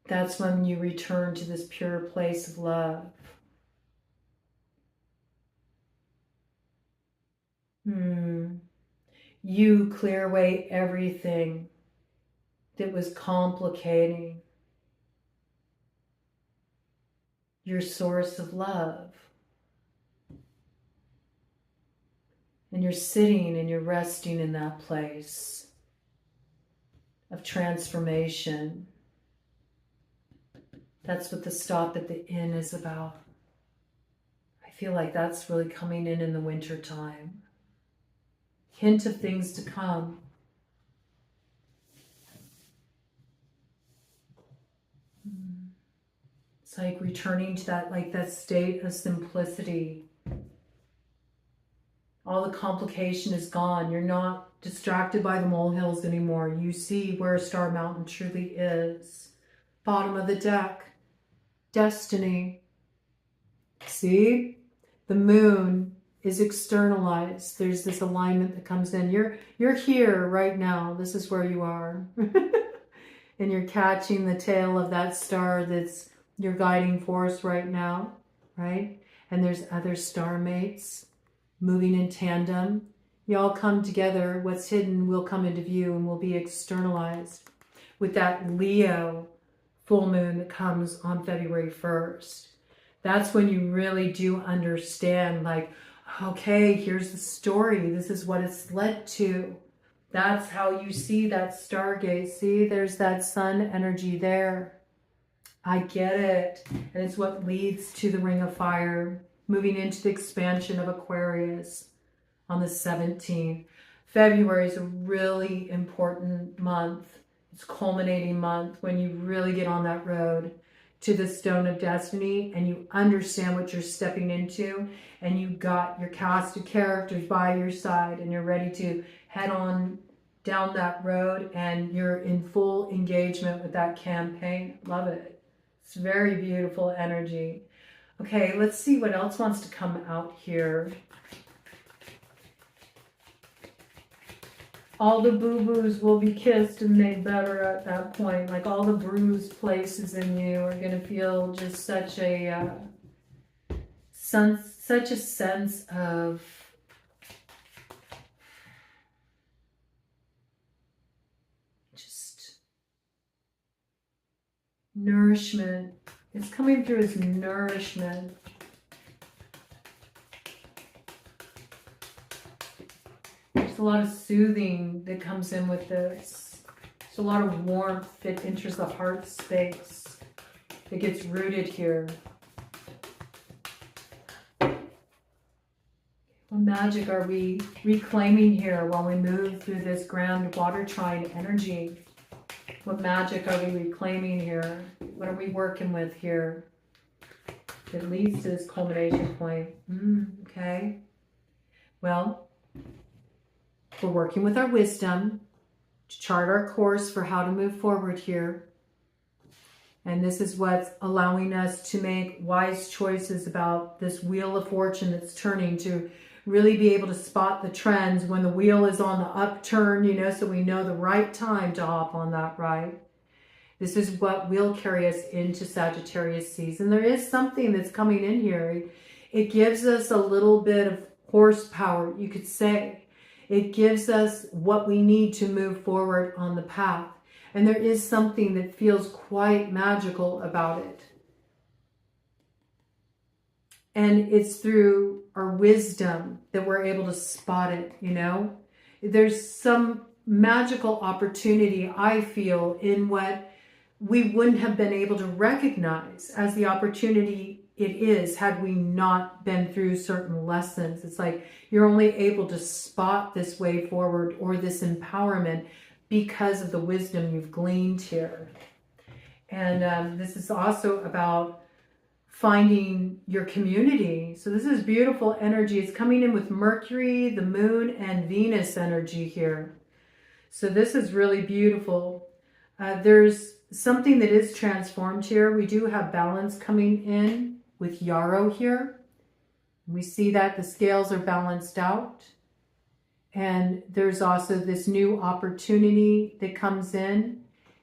A: That's when you return to this pure place of love. You clear away everything that was complicating your source of love. And you're sitting and you're resting in that place of transformation. That's what the stop at the inn is about. I feel like that's really coming in the winter time. Hint of things to come. It's like returning to that state of simplicity. All the complication is gone. You're not distracted by the molehills anymore. You see where Star Mountain truly is. Bottom of the deck. Destiny. See? The moon is externalized. There's this alignment that comes in. You're here right now. This is where you are. And you're catching the tail of that star that's your guiding force right now, right? And there's other star mates moving in tandem. You all come together. What's hidden will come into view and will be externalized with that Leo full moon that comes on February 1st. That's when you really do understand, like, okay, here's the story. This is what it's led to. That's how you see that stargate. See, there's that sun energy there. I get it. And it's what leads to the Ring of Fire, moving into the expansion of Aquarius on the 17th. February is a really important month. It's a culminating month when you really get on that road to the Stone of Destiny and you understand what you're stepping into, and you got your cast of characters by your side and you're ready to head on down that road and you're in full engagement with that campaign. Love it. It's very beautiful energy. Okay, let's see what else wants to come out here. All the boo-boos will be kissed and made better at that point. Like all the bruised places in you are going to feel just such a sense of just nourishment. It's coming through as nourishment. There's a lot of soothing that comes in with this. There's a lot of warmth that enters the heart space. It gets rooted here. What magic are we reclaiming here while we move through this Grand Water Trine energy? What magic are we reclaiming here? What are we working with here that leads to this culmination point? Okay. Well, we're working with our wisdom to chart our course for how to move forward here. And this is what's allowing us to make wise choices about this wheel of fortune that's turning, to really be able to spot the trends when the wheel is on the upturn, you know, so we know the right time to hop on that ride. This is what will carry us into Sagittarius season. There is something that's coming in here. It gives us a little bit of horsepower, you could say. It gives us what we need to move forward on the path. And there is something that feels quite magical about it. And it's through our wisdom that we're able to spot it, you know. There's some magical opportunity, I feel, in what we wouldn't have been able to recognize as the opportunity it is had we not been through certain lessons. It's like you're only able to spot this way forward or this empowerment because of the wisdom you've gleaned here. And this is also about finding your community. So this is beautiful energy. It's coming in with Mercury, the moon, and Venus energy here. So this is really beautiful. There's something that is transformed here. We do have balance coming in with Yarrow here. We see that the scales are balanced out. And there's also this new opportunity that comes in.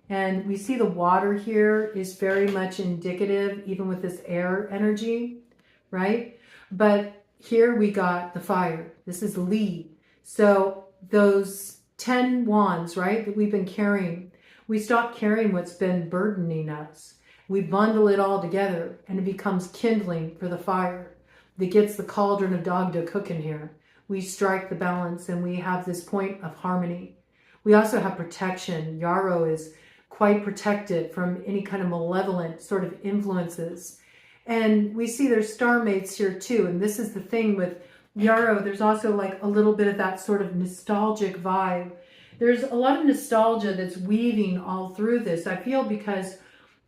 A: And we see the water here is very much indicative, even with this air energy, right? But here we got the fire. This is Lee. So those 10 wands, right, that we've been carrying, we stop carrying what's been burdening us. We bundle it all together and it becomes kindling for the fire that gets the cauldron of Dagda cooking here. We strike the balance and we have this point of harmony. We also have protection. Yarrow is quite protected from any kind of malevolent sort of influences. And we see there's star mates here too. And this is the thing with Yarrow, there's also like a little bit of that sort of nostalgic vibe. There's a lot of nostalgia that's weaving all through this, I feel, because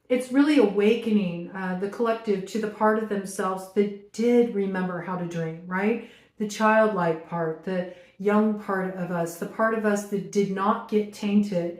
A: it's really awakening the collective to the part of themselves that did remember how to dream, right? The childlike part, the young part of us, the part of us that did not get tainted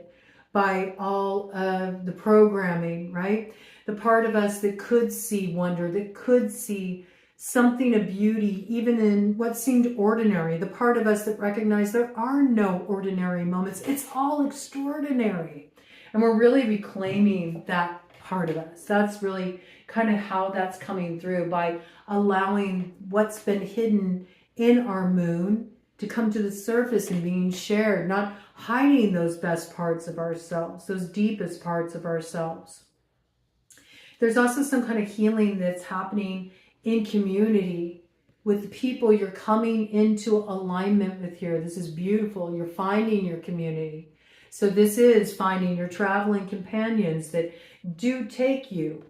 A: by all of the programming, right? The part of us that could see wonder, that could see something of beauty, even in what seemed ordinary. The part of us that recognized there are no ordinary moments. It's all extraordinary. And we're really reclaiming that part of us. That's really kind of how that's coming through, by allowing what's been hidden in our moon to come to the surface and being shared, not hiding those best parts of ourselves, those deepest parts of ourselves. There's also some kind of healing that's happening in community with the people you're coming into alignment with here. This is beautiful. You're finding your community. So this is finding your traveling companions that do take you,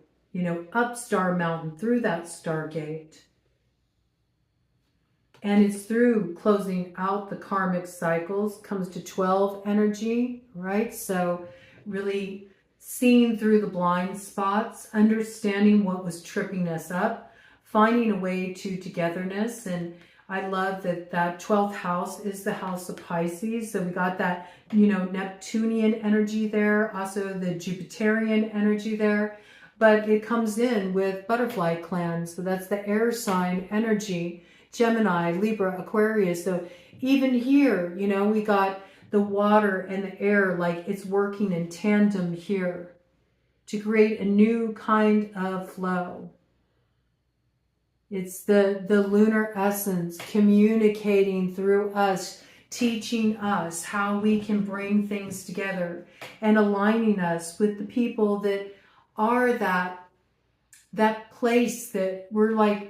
A: up Star Mountain, through that Stargate. And it's through closing out the karmic cycles, comes to 12 energy, right? So really seeing through the blind spots, understanding what was tripping us up, finding a way to togetherness. And I love that that 12th house is the house of Pisces. So we got that, Neptunian energy there, also the Jupiterian energy there. But it comes in with butterfly clans. So that's the air sign energy. Gemini, Libra, Aquarius. So even here, we got the water and the air, like it's working in tandem here to create a new kind of flow. It's the lunar essence communicating through us, teaching us how we can bring things together and aligning us with the people that are that place that we're like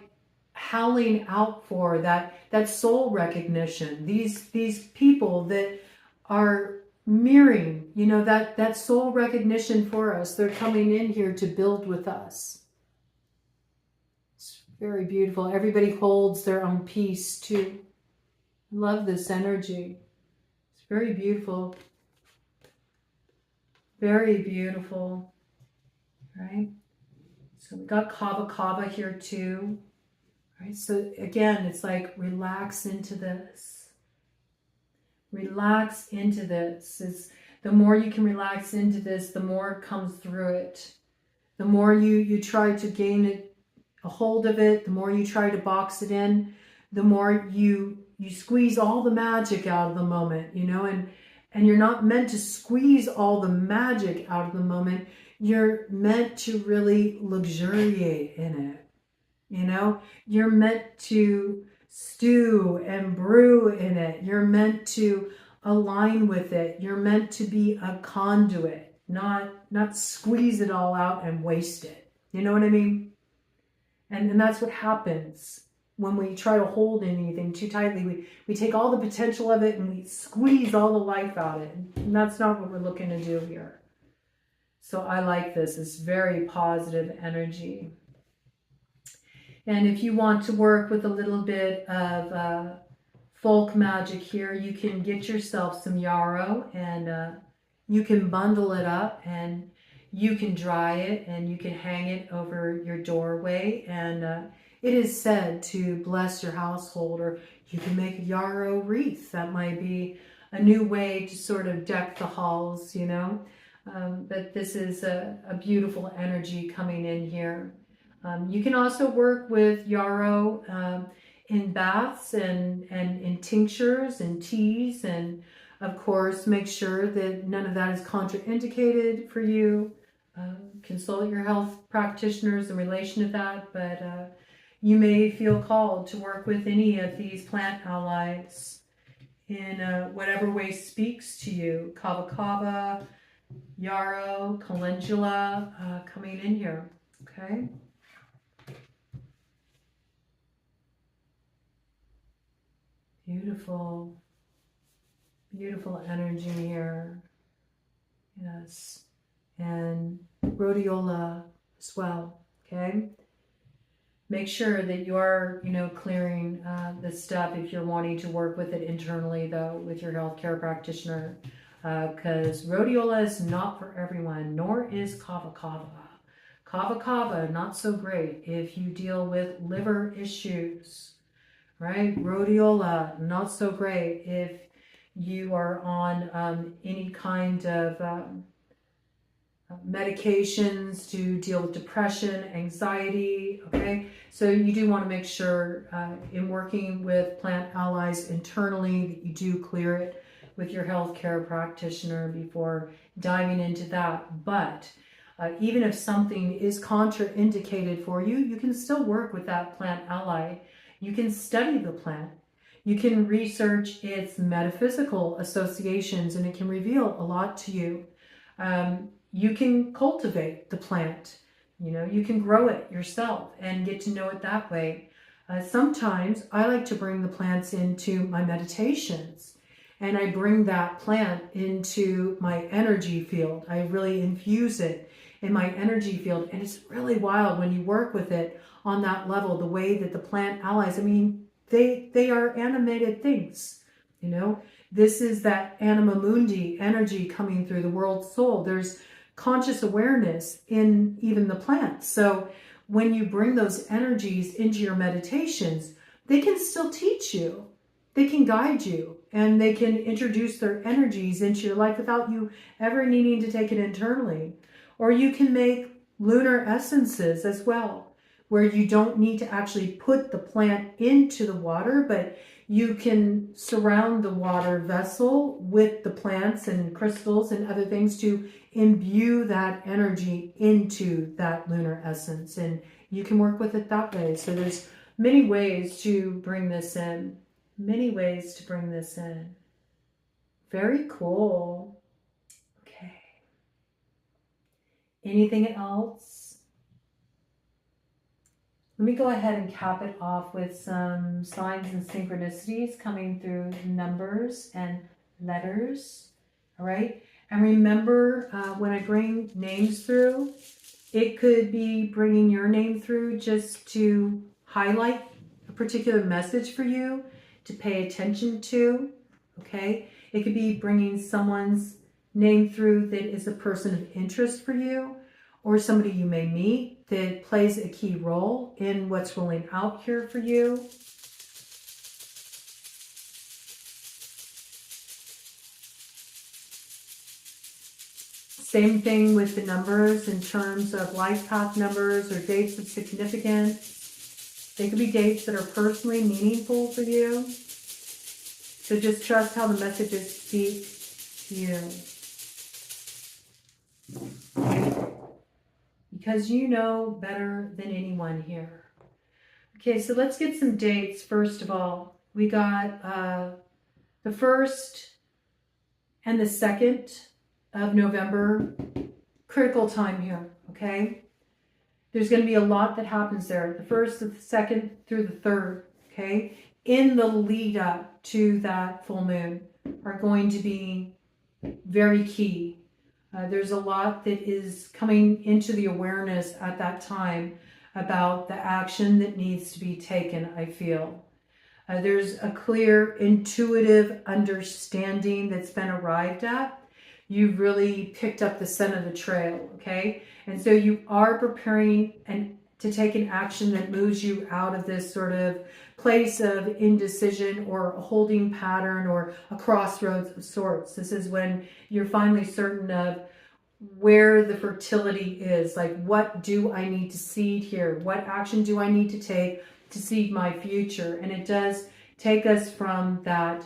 A: howling out for, that soul recognition, these people that are mirroring, that soul recognition for us. They're coming in here to build with us. It's very beautiful. Everybody holds their own piece too. I love this energy. It's very beautiful. Very beautiful, right? So we got Kava Kava here too. Right, so again, it's like relax into this. Relax into this. The more you can relax into this, the more it comes through it. The more you try to gain a hold of it, the more you try to box it in, the more you squeeze all the magic out of the moment, and you're not meant to squeeze all the magic out of the moment. You're meant to really luxuriate in it. You're meant to stew and brew in it. You're meant to align with it. You're meant to be a conduit, not squeeze it all out and waste it. You know what I mean? And that's what happens when we try to hold anything too tightly. We take all the potential of it and we squeeze all the life out of it. And that's not what we're looking to do here. So I like this. It's very positive energy. And if you want to work with a little bit of folk magic here, you can get yourself some yarrow and you can bundle it up and you can dry it and you can hang it over your doorway. And it is said to bless your household, or you can make a yarrow wreath. That might be a new way to sort of deck the halls, you know. But this is a beautiful energy coming in here. You can also work with yarrow in baths and in tinctures and teas, and of course make sure that none of that is contraindicated for you. Consult your health practitioners in relation to that, but you may feel called to work with any of these plant allies in whatever way speaks to you. Kava kava, yarrow, calendula coming in here, okay? Beautiful, beautiful energy here. Yes, and rhodiola as well, okay? Make sure that you're, clearing this stuff if you're wanting to work with it internally, though, with your healthcare practitioner, because rhodiola is not for everyone, nor is kava kava. Kava kava, not so great if you deal with liver issues, right? Rhodiola, not so great if you are on any kind of medications to deal with depression, anxiety, okay? So you do want to make sure in working with plant allies internally that you do clear it with your healthcare practitioner before diving into that. But even if something is contraindicated for you, you can still work with that plant ally. You can study the plant. You can research its metaphysical associations, and it can reveal a lot to you. You can cultivate the plant, you can grow it yourself and get to know it that way. Sometimes I like to bring the plants into my meditations, and I bring that plant into my energy field. I really infuse it in my energy field, and it's really wild when you work with it on that level, the way that the plant allies, they are animated things, This is that anima mundi energy coming through the world soul. There's conscious awareness in even the plants. So when you bring those energies into your meditations, they can still teach you, they can guide you, and they can introduce their energies into your life without you ever needing to take it internally. Or you can make lunar essences as well, where you don't need to actually put the plant into the water, but you can surround the water vessel with the plants and crystals and other things to imbue that energy into that lunar essence. And you can work with it that way. So there's many ways to bring this in. Many ways to bring this in. Very cool. Okay. Anything else? Let me go ahead and cap it off with some signs and synchronicities coming through numbers and letters. All right. And remember, when I bring names through, it could be bringing your name through just to highlight a particular message for you to pay attention to. Okay. It could be bringing someone's name through that is a person of interest for you, or somebody you may meet that plays a key role in what's rolling out here for you. Same thing with the numbers in terms of life path numbers or dates of significance. They could be dates that are personally meaningful for you. So just trust how the messages speak to you. Because you know better than anyone here. Okay, so let's get some dates first of all. We got the 1st and the 2nd of November. Critical time here, okay? There's going to be a lot that happens there. The 1st, the 2nd through the 3rd, okay? In the lead up to that full moon are going to be very key. There's a lot that is coming into the awareness at that time about the action that needs to be taken, I feel. There's a clear intuitive understanding that's been arrived at. You've really picked up the scent of the trail, okay? And so you are preparing to take an action that moves you out of this sort of place of indecision or a holding pattern or a crossroads of sorts. This is when you're finally certain of where the fertility is. Like, what do I need to seed here? What action do I need to take to seed my future? And it does take us from that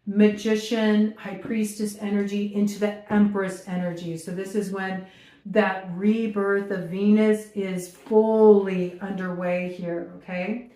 A: magician, high priestess energy into the empress energy. So this is when that rebirth of Venus is fully underway here, okay?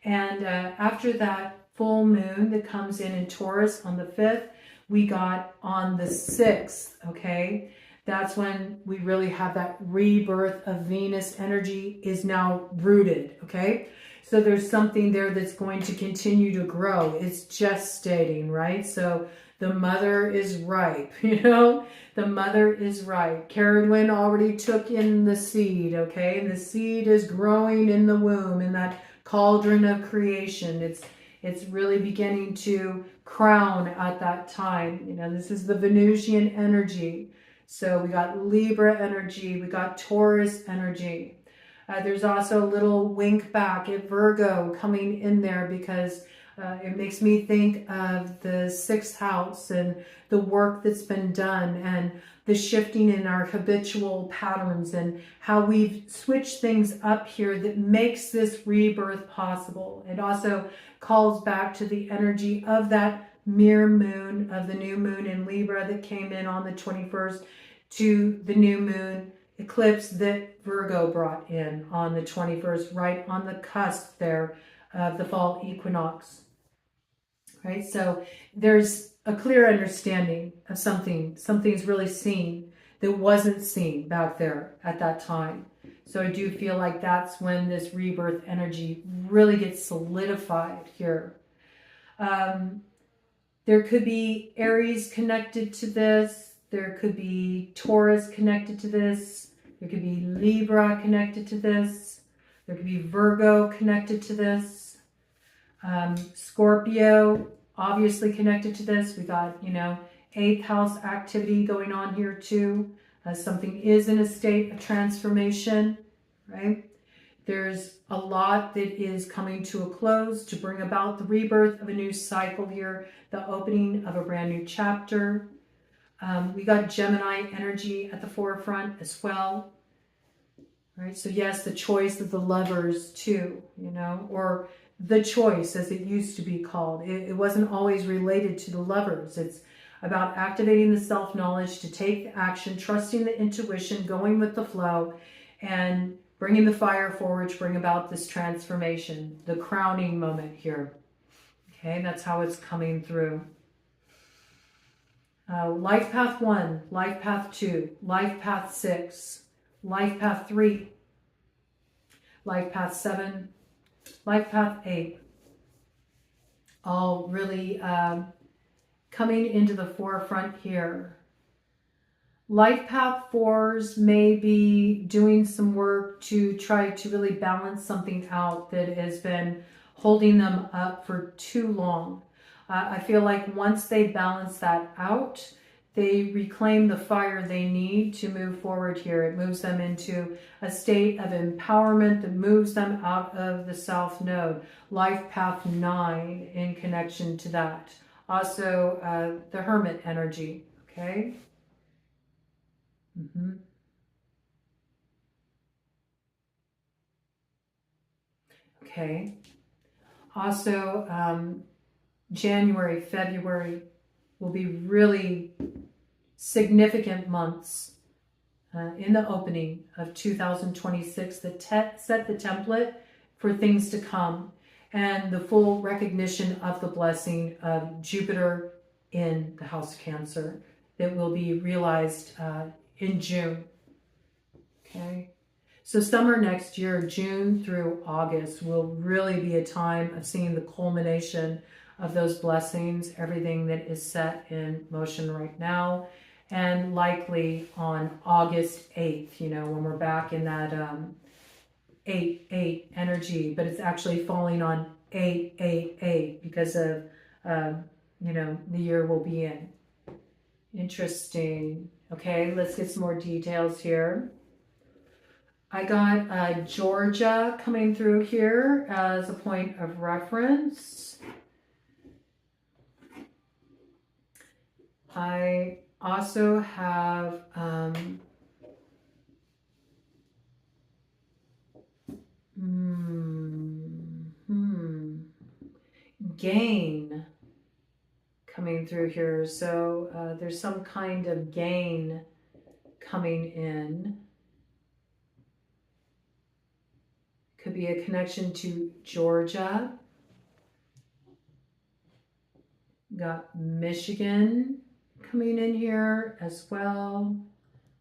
A: And after that full moon that comes in Taurus on the 5th, we got on the 6th, okay? That's when we really have that rebirth of Venus energy is now rooted, okay? So there's something there that's going to continue to grow. It's gestating, right? So the mother is ripe, you know? The mother is ripe. Carolyn already took in the seed, okay? And the seed is growing in the womb, in that cauldron of creation. It's really beginning to crown at that time. You know, this is the Venusian energy. So we got Libra energy, we got Taurus energy. There's also a little wink back at Virgo coming in there because it makes me think of the 6th house and the work that's been done and the shifting in our habitual patterns and how we've switched things up here that makes this rebirth possible. It also calls back to the energy of that mirror moon, of the new moon in Libra that came in on the 21st, to the new moon eclipse that Virgo brought in on the 21st, right on the cusp there of the fall equinox. Right, so there's a clear understanding of something's really seen that wasn't seen back there at that time. So I do feel like that's when this rebirth energy really gets solidified here. There could be Aries connected to this. There could be Taurus connected to this. There could be Libra connected to this. There could be Virgo connected to this. Scorpio, obviously connected to this. We got, 8th house activity going on here too. Something is in a state of transformation, right? There's a lot that is coming to a close to bring about the rebirth of a new cycle here, the opening of a brand new chapter. We got Gemini energy at the forefront as well, right? So yes, the choice of the lovers too, or the choice as it used to be called. It wasn't always related to the lovers. It's about activating the self-knowledge to take action, trusting the intuition, going with the flow, and bringing the fire forward to bring about this transformation, the crowning moment here. Okay, that's how it's coming through. Life path 1, life path 2, life path 6, life path 3, life path 7, life path 8, all really coming into the forefront here. Life path 4s may be doing some work to try to really balance something out that has been holding them up for too long. I feel like once they balance that out, they reclaim the fire they need to move forward here. It moves them into a state of empowerment that moves them out of the South Node. Life path 9 in connection to that. Also, the Hermit energy, okay? Okay. Also, January, February will be really significant months in the opening of 2026 that set the template for things to come and the full recognition of the blessing of Jupiter in the house of Cancer that will be realized in June. Okay. So summer next year, June through August, will really be a time of seeing the culmination of those blessings, everything that is set in motion right now, and likely on August 8th, when we're back in that 8 energy, but it's actually falling on 8 because of, you know, the year we'll be in. Interesting. Okay, let's get some more details here. I got Georgia coming through here as a point of reference. I also have gain coming through here. So there's some kind of gain coming in. Could be a connection to Georgia. Got Michigan coming in here as well.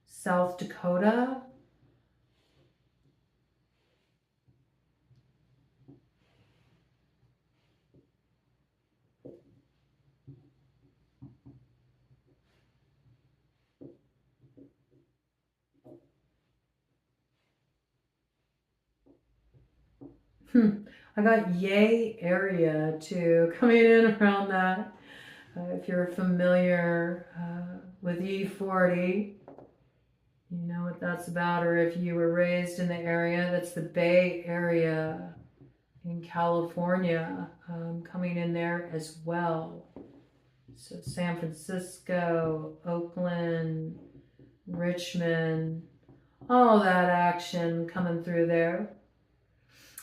A: South Dakota. I got Yay area too coming in around that. If you're familiar with E40, you know what that's about, or if you were raised in the area, that's the Bay Area in California, coming in there as well. So San Francisco, Oakland, Richmond, all that action coming through there.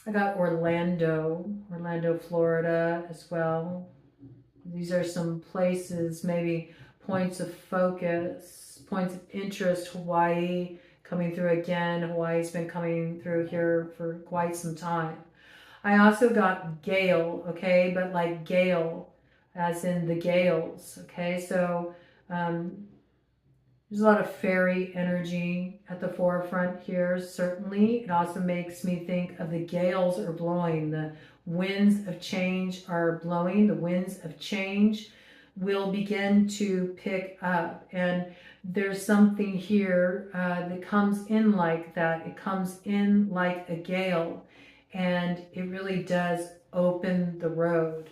A: I got Orlando, Florida as well. These are some places, maybe points of focus, points of interest. Hawaii coming through again. Hawaii's been coming through here for quite some time. I also got Gale, okay, but like Gale, as in the Gales, okay? So there's a lot of fairy energy at the forefront here, certainly. It also makes me think of the gales are blowing, the winds of change are blowing, the winds of change will begin to pick up. And there's something here that comes in like that. It comes in like a gale, and it really does open the road.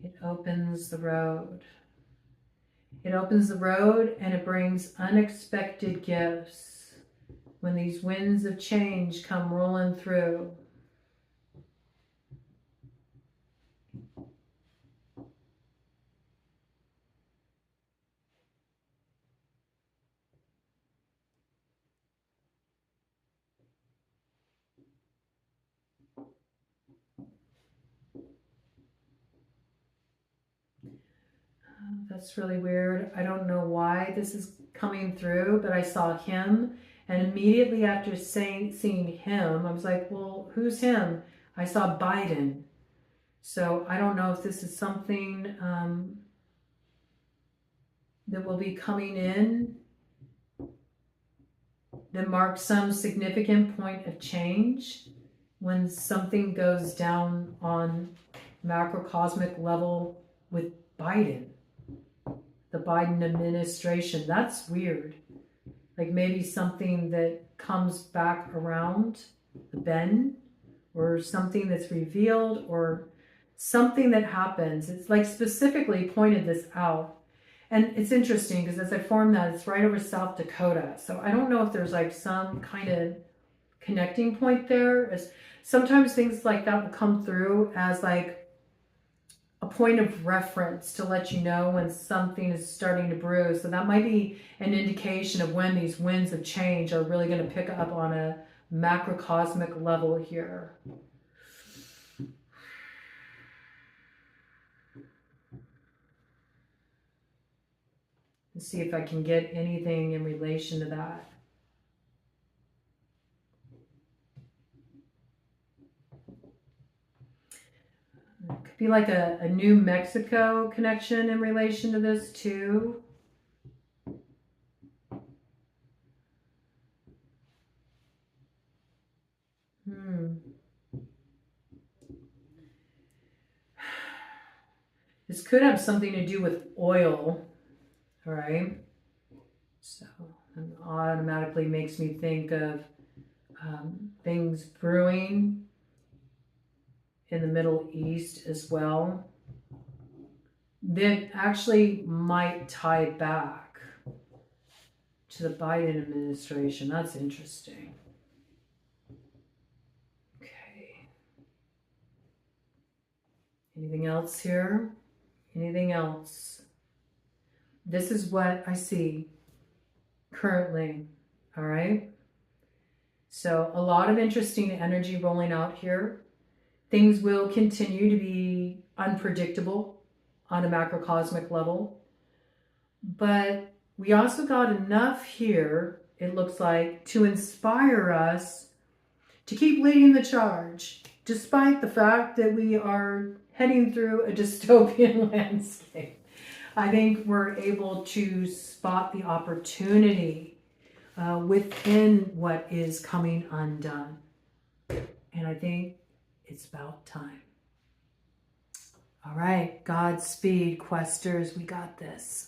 A: It opens the road. It opens the road and it brings unexpected gifts when these winds of change come rolling through. That's really weird. I don't know why this is coming through, but I saw him, and immediately after seeing him, I was like, well, who's him? I saw Biden. So I don't know if this is something that will be coming in that marks some significant point of change when something goes down on macrocosmic level with Biden. The Biden administration. That's weird. Like maybe something that comes back around the bend, or something that's revealed, or something that happens. It's like specifically pointed this out. And it's interesting because as I formed that, it's right over South Dakota. So I don't know if there's like some kind of connecting point there. As sometimes things like that will come through as like a point of reference to let you know when something is starting to brew. So that might be an indication of when these winds of change are really going to pick up on a macrocosmic level here. Let's see if I can get anything in relation to that. It could be like a New Mexico connection in relation to this too. This could have something to do with oil, all right? So it automatically makes me think of things brewing in the Middle East as well that actually might tie back to the Biden administration. That's interesting. Okay. Anything else here? Anything else? This is what I see currently. All right. So a lot of interesting energy rolling out here. Things will continue to be unpredictable on a macrocosmic level. But we also got enough here, it looks like, to inspire us to keep leading the charge, despite the fact that we are heading through a dystopian landscape. I think we're able to spot the opportunity within what is coming undone. And I think it's about time. All right, Godspeed, Questers. We got this.